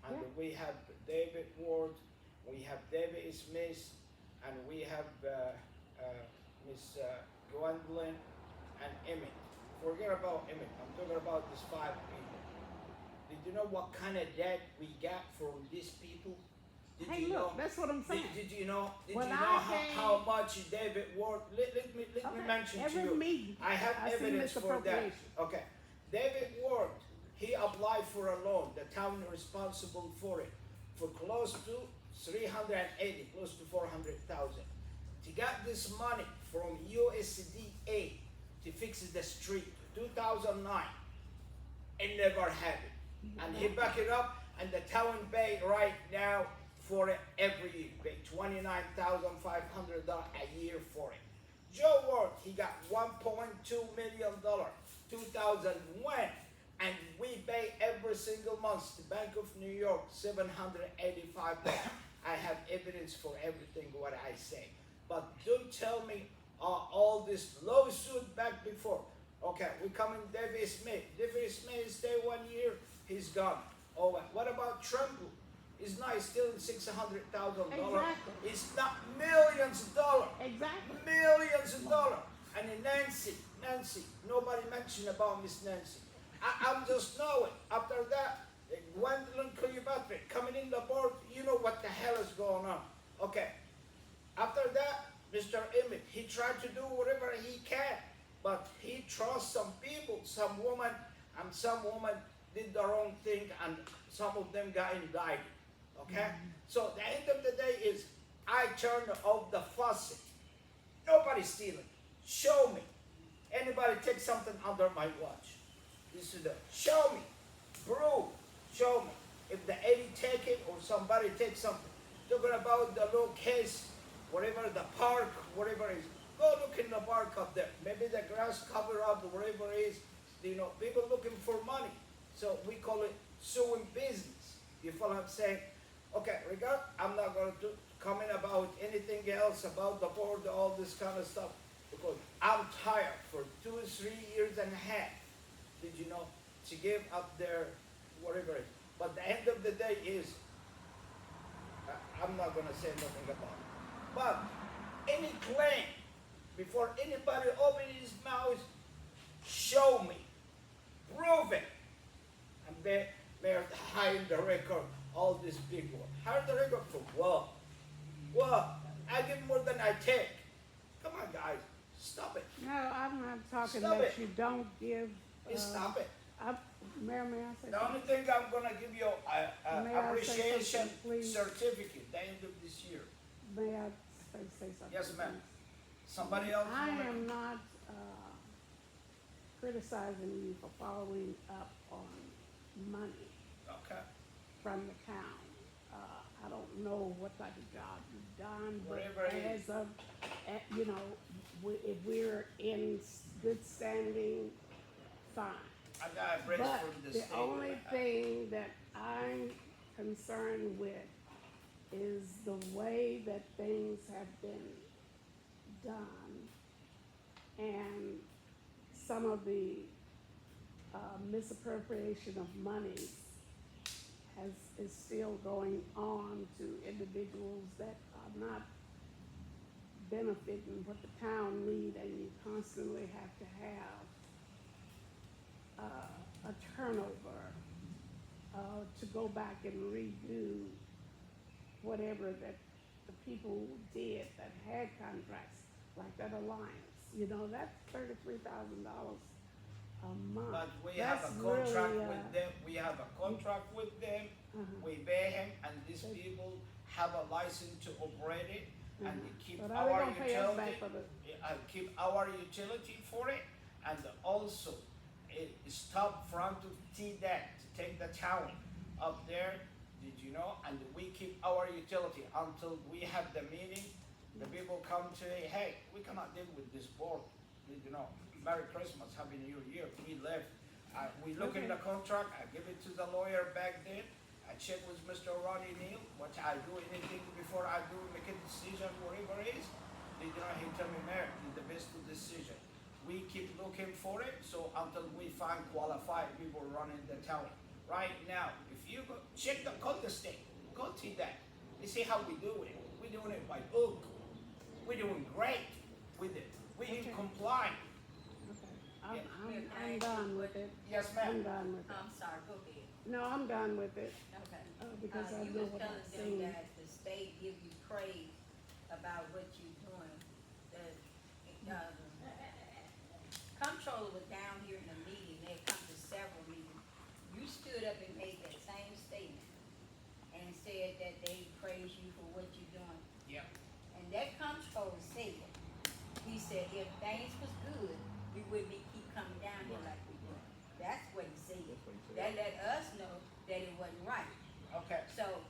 and Yeah. we have David Ward, we have David Smith, and we have Miss Gwendolyn and Emmett. Forget about Emmett. I'm talking about these 5 people. Did you know what kind of debt we got from these people? Did Hey, you look, know? that's what I'm saying. Did you know? Did When you know I how came- much David Ward? Let me Okay, mention to every you. meeting, I have I see evidence for that. misappropriation. Okay, David Ward, he applied for a loan. The town responsible for it, for close to 380, close to 400,000. He got this money from USDA to fix the street, 2009, and never had it. And he backed it up, and the town paid right now for it every year, pay $29,500 a year for it. Joe Ward, he got $1.2 million, 2001, and we pay every single month to Bank of New York $785. I have evidence for everything what I say, but don't tell me all this lawsuit back before. Okay, we come in David Smith. David Smith stay 1 year, he's gone. Oh, what about Trumbull? He's not stealing $600,000. Exactly. It's not millions of dollars. Exactly. Millions of dollars. And then Nancy, nobody mentioned about Miss Nancy. I'm just knowing. After that, Gwendolyn Cleopatra coming in the board, you know what the hell is going on. Okay. After that, Mr. Emmett, he tried to do whatever he can, but he trusts some people, some woman, and some woman did the wrong thing, and some of them got indicted. Okay? So the end of the day is, I turned off the faucet. Nobody's stealing. Show me. Anybody take something under my watch. This is the, show me. Prove. Show me. If the Eddie take it or somebody take something. Talking about the little case, whatever the park, whatever it is. Go look in the park up there. Maybe the grass cover up, whatever it is. You know, people looking for money. So we call it suing business. You follow what I'm saying? Okay, I'm not going to comment about anything else about the board, all this kind of stuff, because I'm tired for 2 or 3 years and a half. Did you know, to give up their whatever it is. But the end of the day is, I'm not going to say nothing about it. But any claim, before anybody opens his mouth, show me, prove it. And they're hiding the record, all this big one. Hide the record for what? What? I give more than I take. Come on, guys, stop it. No, I'm not talking Stop that it. you don't give. Stop it. Mayor, may I say The only something? thing I'm gonna give you May I say appreciation something, please? certificate the end of this year. May I say something? Yes, ma'am. please? Somebody else? I wanna- am not criticizing you for following up on money Okay. from the town. I don't know what type of job you've done, but Whatever it is. as of, you know, if we're in good standing, fine. I got a brace But from the the state. only thing that I'm concerned with is the way that things have been done and some of the misappropriation of monies is still going on to individuals that are not benefiting what the town need, and you constantly have to have a turnover to go back and redo whatever that the people did that had contracts, like that alliance. You know, that's $33,000 a month. But we have That's a contract really, with them, we have a contract with them, we pay him, and these people have a license to operate it, and they keep But are they our gonna pay us back utility, for the, keep our utility for it, and also, it stop front of T-DEC to take the town up there, did you know? And we keep our utility until we have the meeting, the people come to, hey, we cannot deal with this board, did you know? Merry Christmas, Happy New Year, we left. We look in the contract, I give it to the lawyer back then, I check with Mr. Ronnie Neal, what I do, anything before I do, make a decision, whatever it is. Did you know, he tell me, Mayor, it's the best decision. We keep looking for it, so until we find qualified people running the town. Right now, if you go, call the state, go to that, you see how we do it. We're doing it by hook, We're doing great with it. We Okay. comply. Okay, Yeah. I'm done with it. Yes, I'm ma'am. done with it. I'm sorry, go ahead. No, I'm done with it, Okay. because I You know was what telling I've them seen. that the state give you praise about what you're doing. The, comptroller was down here in a meeting, they had come to several meetings. You stood up and made that same statement and said that they praise you for what you're doing. Yep. And that comptroller said, he said, if things was good, we wouldn't be keep coming down here like we do. That's what he said. That's what he said. That let us know that it wasn't right. Okay. So,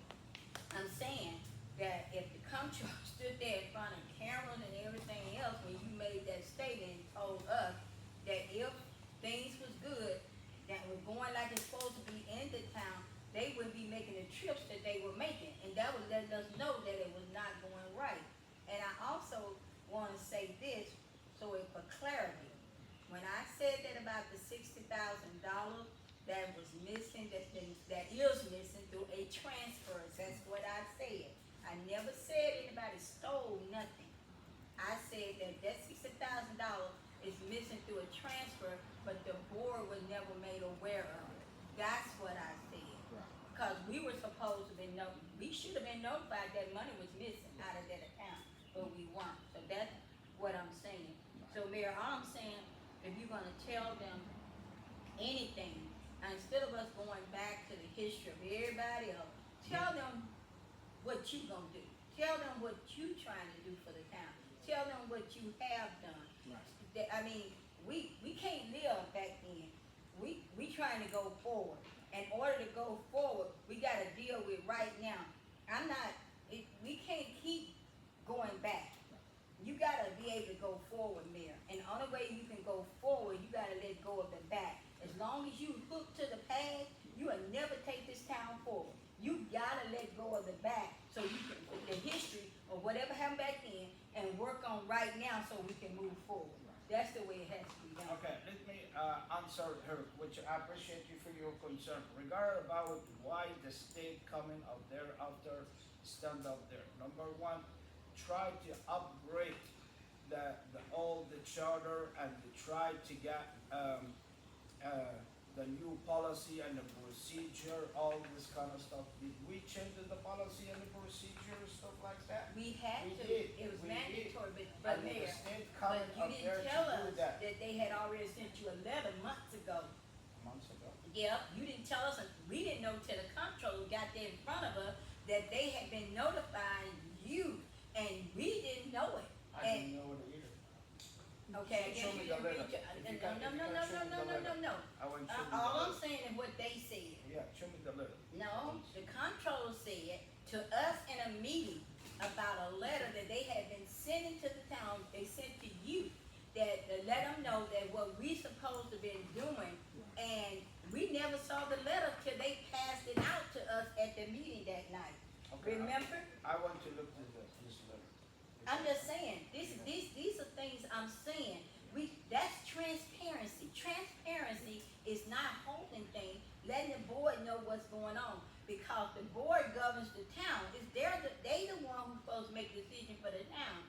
I'm saying that if the comptroller stood there in front of cameras and everything else, when you made that statement and told us that if things was good, that was going like it's supposed to be in the town, they wouldn't be making the trips that they were making, and that was letting us know that it was not going right. And I also wanna say this, so it for clarity, when I said that about the $60,000 that was missing, that is missing through a transfer, that's what I said. I never said anybody stole nothing. I said that $60,000 is missing through a transfer, but the board was never made aware of it. That's what I said. Right. Cause we were supposed to be we should have been notified that money was missing out of that account, but we weren't. So that's what I'm saying. So Mayor, all I'm saying, if you're gonna tell them anything, and instead of us going back to the history of everybody else, tell them what you gonna do. Tell them what you trying to do for the town. Tell them what you have done. Right. I mean, we can't live back then. We trying to go forward. In order to go forward, we gotta deal with right now. We can't keep going back. You gotta be able to go forward, Mayor. And the only way you can go forward, you gotta let go of the back. As long as you hook to the past, you will never take this town forward. You gotta let go of the back so you can put the history of whatever happened back then and work on right now so we can move forward. That's the way it has to be done. Okay, let me answer her, which I appreciate you for your concern. Regarding about why the state coming out there after stand up there. Number one, try to upgrade all the charter and to try to get the new policy and the procedure, all this kind of stuff. Did we change the policy and the procedure and stuff like that? We had We to, did, it was we did. mandatory, but And the Mayor, state but coming you up there didn't tell to us do that that they had already sent you a letter months ago. months ago. Yep, you didn't tell us, we didn't know till the comptroller got there in front of us that they had been notifying you, and we didn't know it. I And, didn't know it either. okay, I guess Show you me didn't the read letter. your, If no, you can- no, if you no, can no, show no, me no, the no, letter. no, no. I want to show me the All I'm letter. saying is what they said. Yeah, show me the letter. No, the comptroller said to us in a meeting about a letter that they had been sending to the town, they sent to you, that to let them know that what we supposed to been doing, and we never saw the letter till they passed it out to us at the meeting that night. Okay, Remember? I want to look at this letter. I'm just saying, these are things I'm saying. That's transparency. Transparency is not holding things, letting the board know what's going on. Because the board governs the town. They the one who's supposed to make the decision for the town.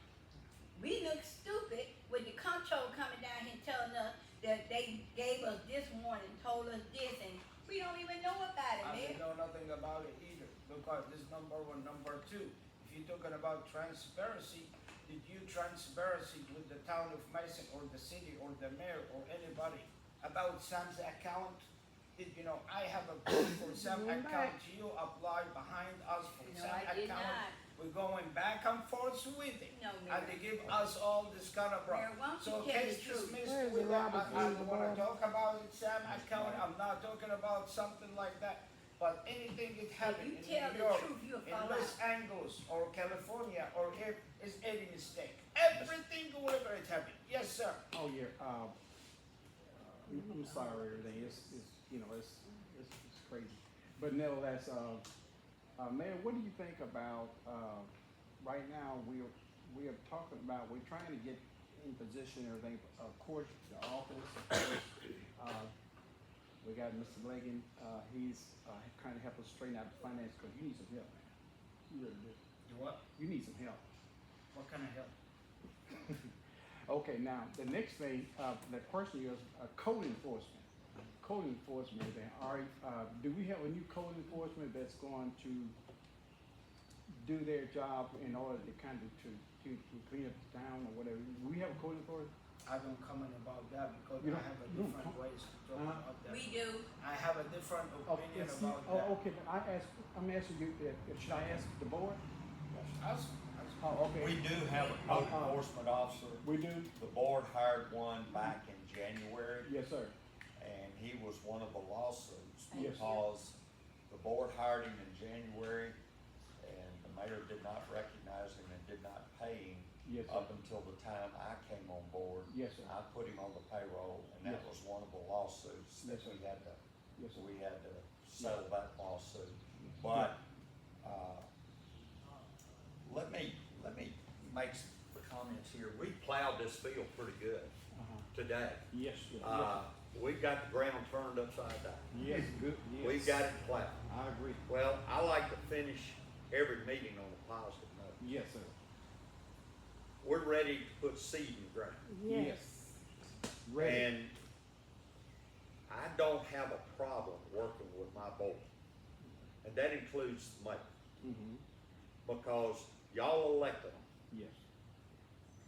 We look stupid with the comptroller coming down here and telling us that they gave us this warning, told us this, and we don't even know about it, I man. don't know nothing about it either, because this number one. Number two, if you're talking about transparency, did you transparency with the town of Mason or the city or the mayor or anybody about Sam's account? Did you know, I have a for Sam Going account, back. you apply behind us for No, Sam I did account. not. We're going back and forth with it. No, And they give us all this kind of Mayor, problem. why don't you So tell the case truth? dismissed Where's with the that, Robert's I rules don't of wanna order? talk about it, Sam account, I'm not talking about something like that. But anything that happened you in tell New the York, truth, you'll in fall Los Angeles, or California, or if is any mistake. Everything, whatever it happened. Yes, sir. Oh, yeah, I'm sorry, everything, it's crazy. But nevertheless, Mayor, what do you think about, right now, we are talking about, we're trying to get in position, everything, of course, the office, of course, we got Mr. Legan, he's, kind of help us straighten out the finance, cause you need some help, man. You really do. You what? You need some help. What kind of help? Okay, now, the next thing, the question is, code enforcement. Code enforcement, then, do we have a new code enforcement that's going to do their job in order to kind of, to clean up the town or whatever? Do we have a code enforcement? I don't comment about that because You I don't- have a you don't different com- ways to talk about that. We do, I have a different opinion about that. Oh, okay, but I'm asking you, should I ask the board? Ask. Oh, okay. We do have a code enforcement officer. We do? The board hired one back in January, Yes, sir. and he was one of the lawsuits Yes. because the board hired him in January, and the mayor did not recognize him and did not pay him Yes, sir. up until the time I came on board. Yes, sir. I put him on the payroll, and that Yes. was one of the lawsuits that Yes, sir. we had to, Yes, sir. we had to settle that lawsuit. But, let me make some comments here. We plowed this field pretty good Uh-huh. today. Yes, yes, We've got the ground turned upside down. yes, good, yes. We've got it plowed. I agree. Well, I like to finish every meeting on a positive note. Yes, sir. We're ready to put seed in the ground. Yes. Ready. And I don't have a problem working with my board. And that includes the mayor, Mm-hmm, because y'all elected them. yes.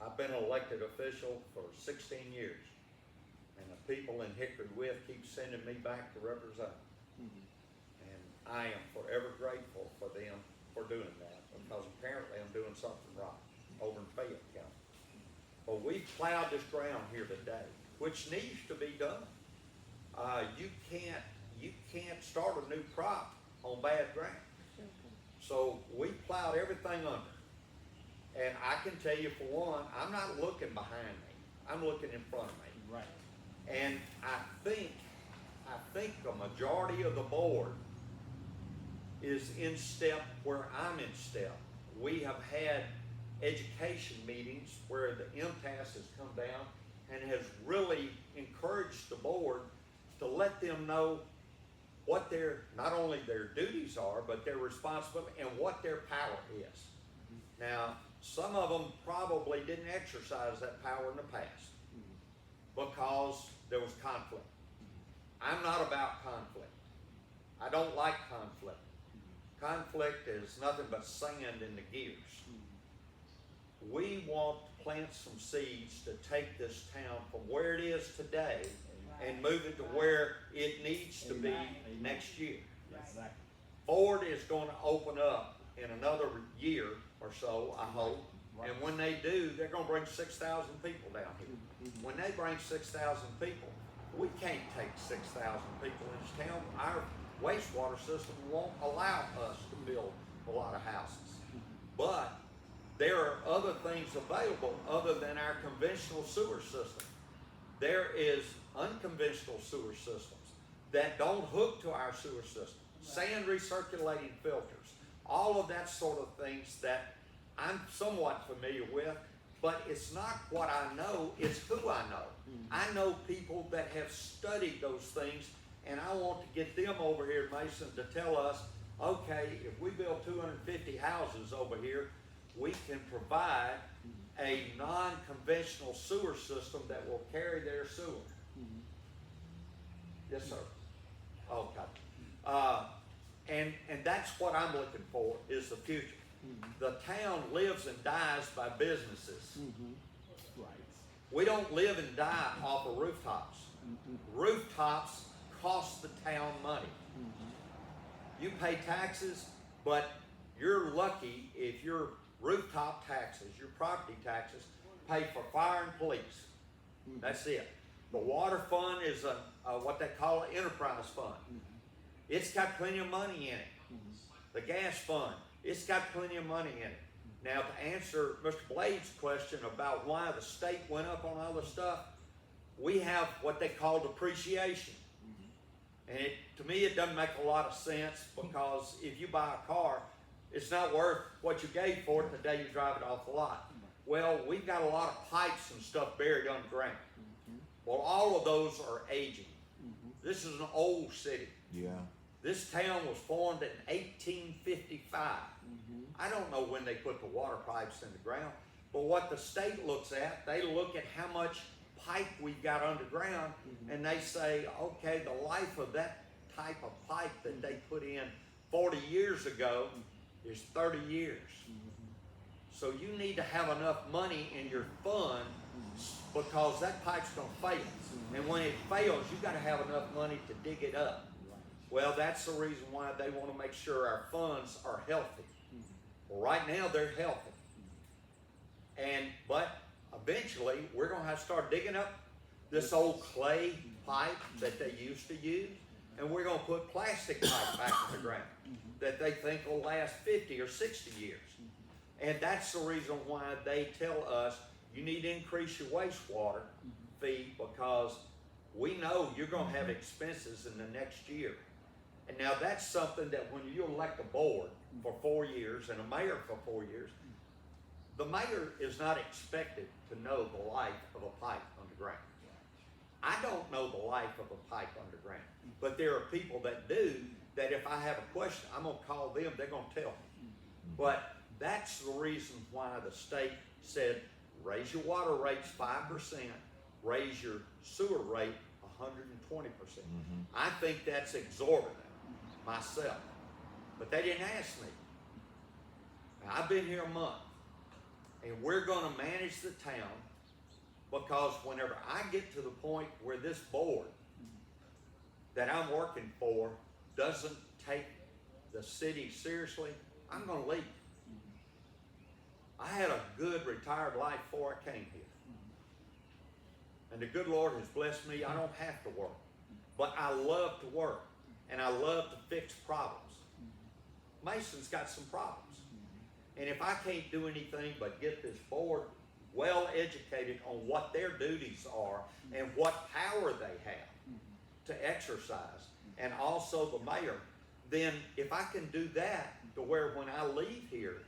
I've been an elected official for 16 years. And the people in Hickory With keep sending me back to represent them. Mm-hmm. And I am forever grateful for them for doing that, because apparently I'm doing something right over in Fayette County. But we plowed this ground here today, which needs to be done. You can't start a new crop on bad ground. So we plowed everything under. And I can tell you for one, I'm not looking behind me, I'm looking in front of me. Right. And I think the majority of the board is in step where I'm in step. We have had education meetings where the impasse has come down and has really encouraged the board to let them know what not only their duties are, but their responsibility and what their power is. Now, some of them probably didn't exercise that power in the past because there was conflict. I'm not about conflict. I don't like conflict. Conflict is nothing but sand in the gears. We want to plant some seeds to take this town from where it is today and move it to where it needs to be Amen. next year. Exactly. Ford is going to open up in another year or so, I hope. Right. And when they do, they're going to bring 6,000 people down here. When they bring 6,000 people, we can't take 6,000 people in this town. Our wastewater system won't allow us to build a lot of houses. But there are other things available other than our conventional sewer system. There is unconventional sewer systems that don't hook to our sewer system. Sand recirculating filters, all of that sort of things that I'm somewhat familiar with, but it's not what I know, it's who I know. I know people that have studied those things, and I want to get them over here, Mason, to tell us, okay, if we build 250 houses over here, we can provide a non-conventional sewer system that will carry their sewer. Yes, sir. Okay. And that's what I'm looking for, is the future. The town lives and dies by businesses. Right. We don't live and die off of rooftops. Rooftops cost the town money. You pay taxes, but you're lucky if your rooftop taxes, your property taxes, pay for fire and police. That's it. The water fund is what they call an enterprise fund. It's got plenty of money in it. The gas fund, it's got plenty of money in it. Now, to answer Mr. Blade's question about why the state went up on other stuff, we have what they call depreciation. And to me, it doesn't make a lot of sense, because if you buy a car, it's not worth what you gave for it the day you drive it off the lot. Well, we've got a lot of pipes and stuff buried underground. Well, all of those are aging. This is an old city. Yeah. This town was formed in 1855. I don't know when they put the water pipes in the ground, But what the state looks at, they look at how much pipe we've got underground, and they say, okay, the life of that type of pipe that they put in 40 years ago is 30 years. So you need to have enough money in your fund because that pipe's gonna fail. And when it fails, you gotta have enough money to dig it up. Well, that's the reason why they wanna make sure our funds are healthy. Well, right now, they're healthy. But eventually, we're gonna have to start digging up this old clay pipe that they used to use, and we're gonna put plastic pipe back in the ground that they think will last 50 or 60 years. And that's the reason why they tell us you need to increase your wastewater fee, because we know you're gonna have expenses in the next year. And now that's something that when you elect a board for 4 years and a mayor for 4 years, the mayor is not expected to know the life of a pipe underground. I don't know the life of a pipe underground, but there are people that do, that if I have a question, I'm gonna call them, they're gonna tell me. But that's the reason why the state said, raise your water rates 5%, raise your sewer rate 120%. I think that's exorbitant myself, but they didn't ask me. Now, I've been here a month, and we're gonna manage the town, because whenever I get to the point where this board that I'm working for doesn't take the city seriously, I'm gonna leave. I had a good retired life before I came here. And the good Lord has blessed me. I don't have to work. But I love to work, and I love to fix problems. Mason's got some problems. And if I can't do anything but get this board well educated on what their duties are and what power they have to exercise, and also the mayor, then if I can do that to where when I leave here,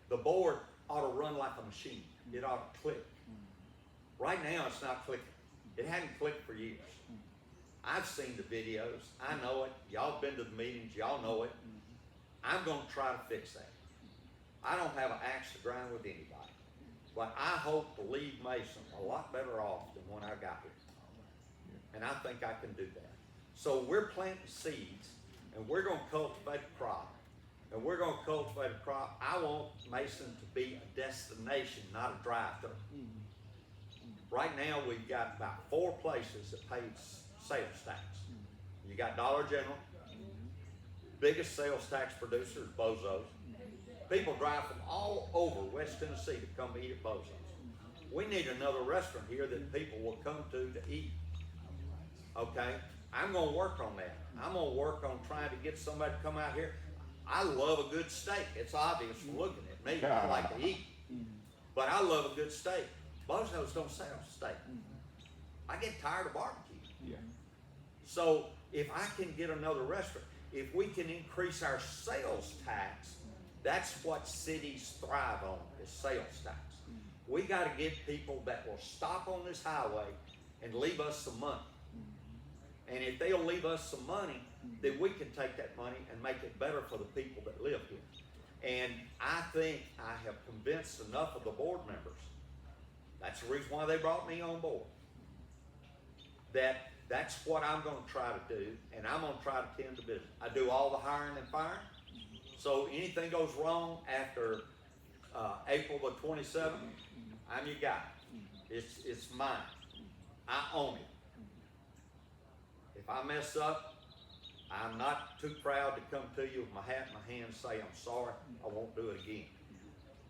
the board ought to run like a machine. It ought to click. Right now, it's not clicking. It hadn't clicked for years. I've seen the videos. I know it. Y'all been to the meetings. Y'all know it. I'm going to try to fix that. I don't have an axe to grind with anybody. But I hope to leave Mason a lot better off than when I got here. And I think I can do that. So we're planting seeds, and we're going to cultivate a crop. And we're going to cultivate a crop. I want Mason to be a destination, not a drive-through. Right now, we've got about 4 places that pay sales tax. You got Dollar General, biggest sales tax producer is Bozo's. People drive from all over West Tennessee to come eat at Bozo's. We need another restaurant here that people will come to eat. Okay? I'm going to work on that. I'm going to work on trying to get somebody to come out here. I love a good steak. It's obvious from looking at me. I like to eat. But I love a good steak. Bozo's don't sell steak. I get tired of barbecue. Yeah. So if I can get another restaurant, if we can increase our sales tax, that's what cities thrive on, is sales tax. We got to get people that will stop on this highway and leave us some money. And if they'll leave us some money, then we can take that money and make it better for the people that live here. And I think I have convinced enough of the board members, that's the reason why they brought me on board, that's what I'm going to try to do, and I'm going to try to tend to business. I do all the hiring and firing, so anything goes wrong after April the 27th, I'm your guy. It's mine. I own it. If I mess up, I'm not too proud to come to you with my hat in my hand and say, I'm sorry, I won't do it again.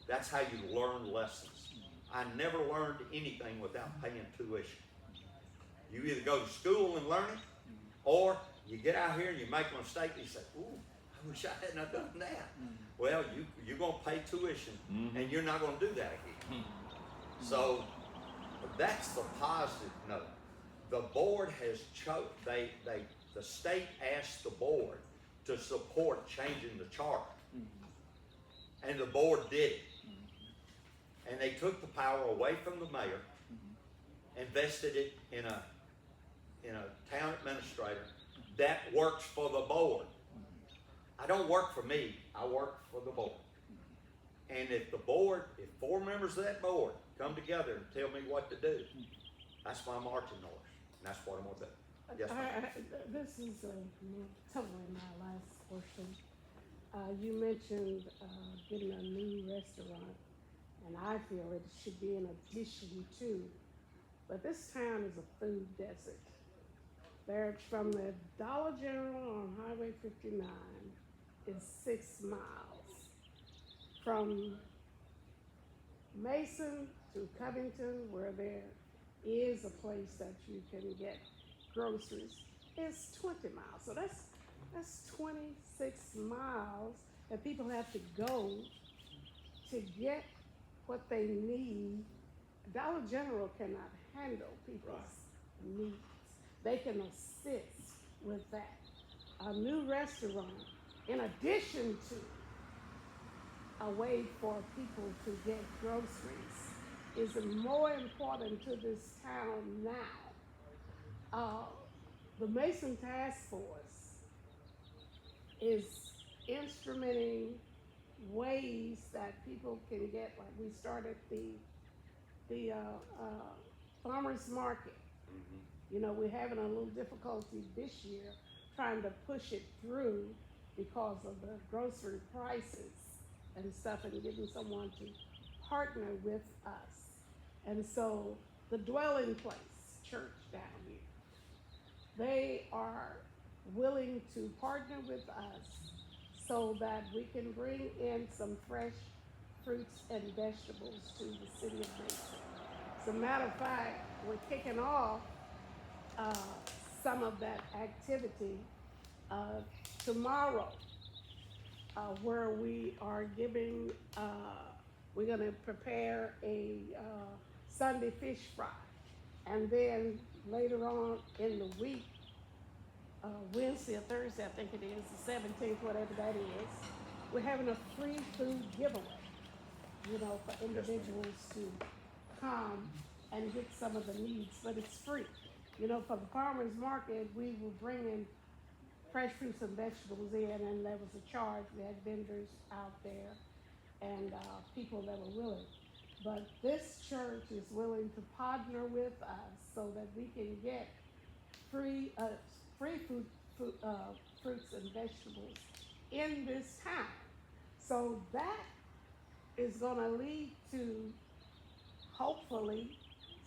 That's how you learn lessons. I never learned anything without paying tuition. You either go to school and learn it, or you get out here and you make a mistake and you say, ooh, I wish I hadn't have done that. Well, you're going to pay tuition, and you're not going to do that again. So that's the positive note. The board has the state asked the board to support changing the charter. And the board did it. And they took the power away from the mayor and vested it in a town administrator that works for the board. I don't work for me, I work for the board. And if the board, if 4 members of that board come together and tell me what to do, that's my marching orders, and that's what I'm gonna do. Yes, ma'am. This is totally my last question. You mentioned getting a new restaurant, and I feel it should be in addition to, but this town is a food desert. There, from the Dollar General on Highway 59 is 6 miles. From Mason to Covington, where there is a place that you can get groceries, is 20 miles. So that's 26 miles that people have to go to get what they need. Dollar General cannot handle people's needs. They can assist with that. A new restaurant, in addition to a way for people to get groceries, is more important to this town now. The Mason Task Force is instrumenting ways that people can get, like we started the farmers market. You know, we're having a little difficulty this year trying to push it through because of the grocery prices and stuff, and getting someone to partner with us. And so the Dwelling Place Church down here, they are willing to partner with us so that we can bring in some fresh fruits and vegetables to the city of Mason. As a matter of fact, we're kicking off some of that activity tomorrow, where we are giving, we're gonna prepare a Sunday fish fry. And then later on in the week, Wednesday or Thursday, I think it is, the 17th, whatever that is, we're having a free food giveaway, you know, for individuals to come and get some of the needs, but it's free. You know, for the farmers market, we were bringing fresh fruits and vegetables in, and there was a charge. We had vendors out there and people that were willing. But this church is willing to partner with us so that we can get free fruits and vegetables in this town. So that is gonna lead to, hopefully,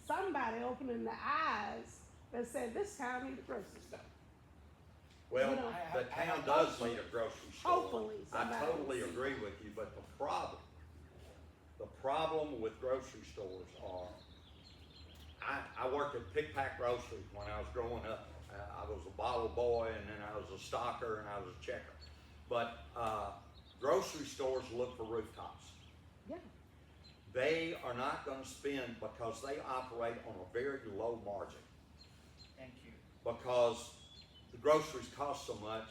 somebody opening the eyes that said, this town needs a grocery store. Well, You know, the town does need a grocery store. Hopefully I somebody totally will see. agree with you, but the problem with grocery stores are, I worked at Pick Pack Grocery when I was growing up. I was a bottle boy, and then I was a stocker, and I was a checker. But grocery stores look for rooftops. Yeah. They are not gonna spend, because they operate on a very low margin. Thank you. Because the groceries cost so much,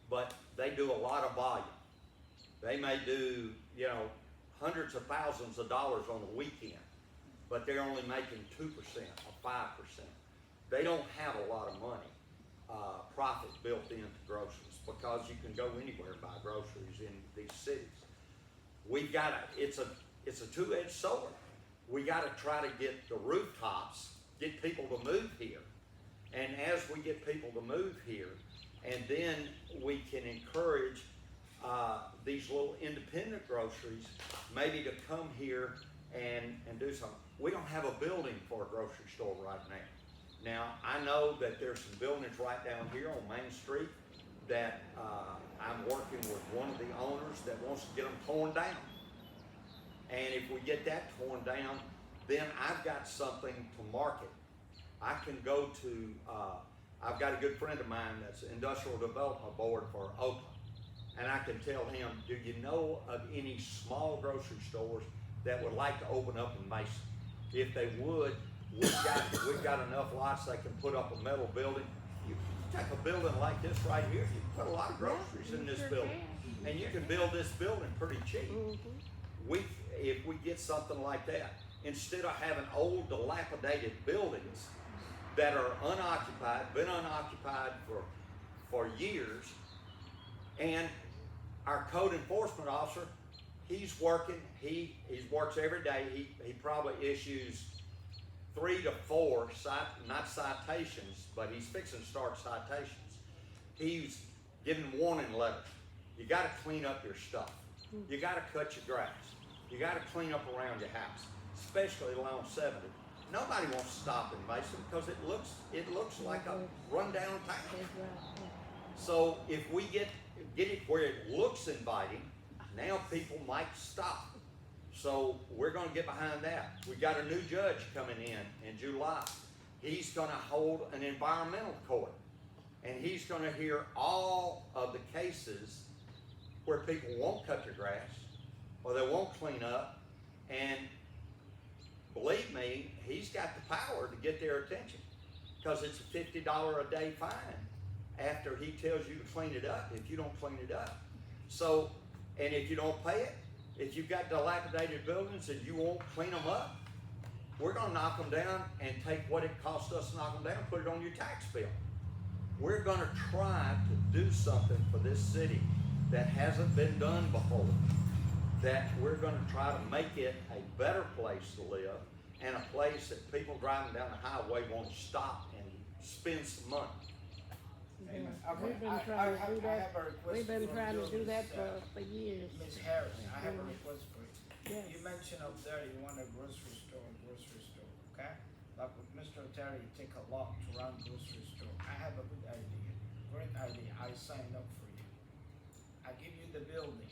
but they do a lot of volume. They may do, you know, hundreds of thousands of dollars on the weekend, but they're only making 2% or 5%. They don't have a lot of money, profit built into groceries, because you can go anywhere and buy groceries in these cities. We've got it's a two-edged sword. We gotta try to get the rooftops, get people to move here. And as we get people to move here, and then we can encourage these little independent groceries maybe to come here and do something. We don't have a building for a grocery store right now. Now, I know that there's some buildings right down here on Main Street that I'm working with one of the owners that wants to get them torn down. And if we get that torn down, then I've got something to market. I can go to, I've got a good friend of mine that's Industrial Development Board for Oakland. And I can tell him, do you know of any small grocery stores that would like to open up in Mason? If they would, we've got enough lots they can put up a metal building. You take a building like this right here, you can put a lot of groceries in this building. And you can build this building pretty cheap. If we get something like that, instead of having old dilapidated buildings that are unoccupied, been unoccupied for years, and our code enforcement officer, he's working, he works every day, he probably issues 3 to 4 not citations, but he's fixing to start citations. He's giving warning letters. You gotta clean up your stuff. You gotta cut your grass. You gotta clean up around your house, especially along 70. Nobody wants to stop in Mason because it looks like a rundown town. That's right, yeah. So if we get it where it looks inviting, now people might stop. So we're gonna get behind that. We got a new judge coming in July. He's gonna hold an environmental court. And he's gonna hear all of the cases where people won't cut their grass, or they won't clean up, and believe me, he's got the power to get their attention, because it's a $50 a day fine after he tells you to clean it up if you don't clean it up. So, and if you don't pay it, if you've got dilapidated buildings and you won't clean them up, we're gonna knock them down and take what it costs us to knock them down and put it on your tax bill. We're gonna try to do something for this city that hasn't been done before. That we're gonna try to make it a better place to live, and a place that people driving down the highway won't stop and spend some money. Amen. We've been I trying to do have that. a request We've been from trying to you, do that Miss, for years. Ms. Harris, I have a Mhm. request for you. Yes. You mentioned up there you want a grocery store, okay? Like with Mr. Terry, it take a lot to run grocery store. I have a good idea, great idea. I signed up for you. I give you the building,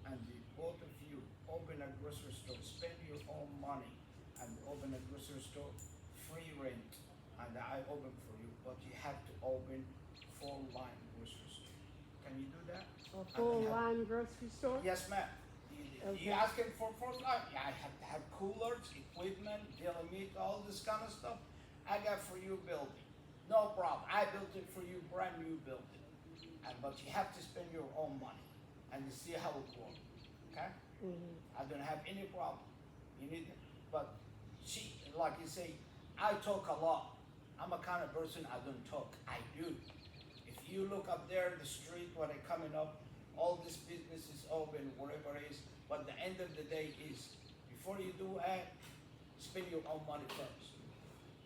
and the both of you open a grocery store, spend your own money, and open a grocery store, free rent, and I open for you. But you have to open full line grocery store. Can you do that? A full line grocery store? Yes, ma'am. Okay. You asking for line? Yeah, I have to have coolers, equipment, dealing meat, all this kind of stuff. I got for you building. No problem. I built it for you, brand new building. But you have to spend your own money and you see how it works. Okay? Mhm. I don't have any problem. You need it. But she, like you say, I talk a lot. I'm a kind of person I don't talk. I do. If you look up there in the street when they're coming up, all this business is open, whatever it is. But the end of the day is, before you do that, spend your own money first.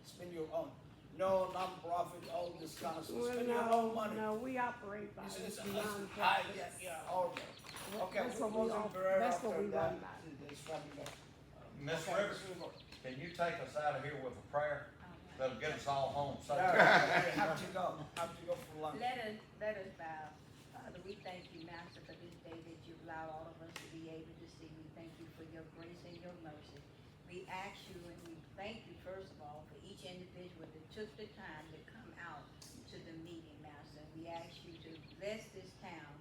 Spend your own. No non-profit, all this kind of stuff. Well, Spend your own money. no, we operate by It's nonprofits. yeah, all right. Okay, That's we're what we closing all- prayer that's what after we that. run by. This Friday night. Miss Okay, Rivers, Ms. Rivers. can you take us out of here with a prayer that'll get us all home No, safe? I have to go. Have to go for lunch. Let us bow. Father, we thank you, Master, for this day that you allow all of us to be able to see. We thank you for your grace and your mercy. We ask you and we thank you, first of all, for each individual that took the time to come out to the meeting, Master. We ask you to bless this town,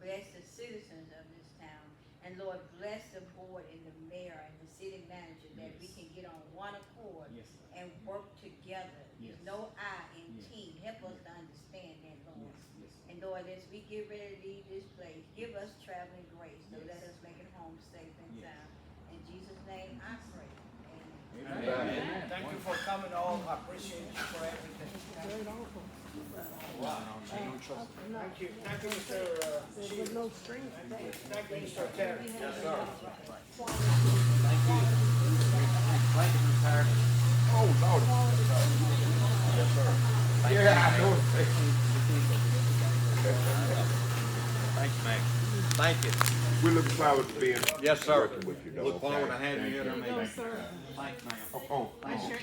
bless the citizens of this town, and Lord, bless the board and the mayor and the city manager, that we Yes. can get on one accord Yes, and work together. There's Yes. no I in Yes. team. Help us to understand that, Lord. yes. And Lord, as we get ready to leave this place, give us traveling grace. So Yes. let us make it home safe and Yes. sound. In Jesus' name, I pray. Amen. Amen. Thank you for coming all. I appreciate you for everything. Great offer. Thank you. Thank you, Mr. There was no strings attached. Thank you, Mr. Terry. Yes, sir. Thank you, Ms. Harris. Oh, Lord. Yes, sir. Yeah, I know. Thank you, ma'am. Thank you. We're looking forward to being. Yes, sir. Working with you, though. Look forward to okay? having you at our Thank There you go, meeting. sir. Thanks, ma'am. Oh, That's your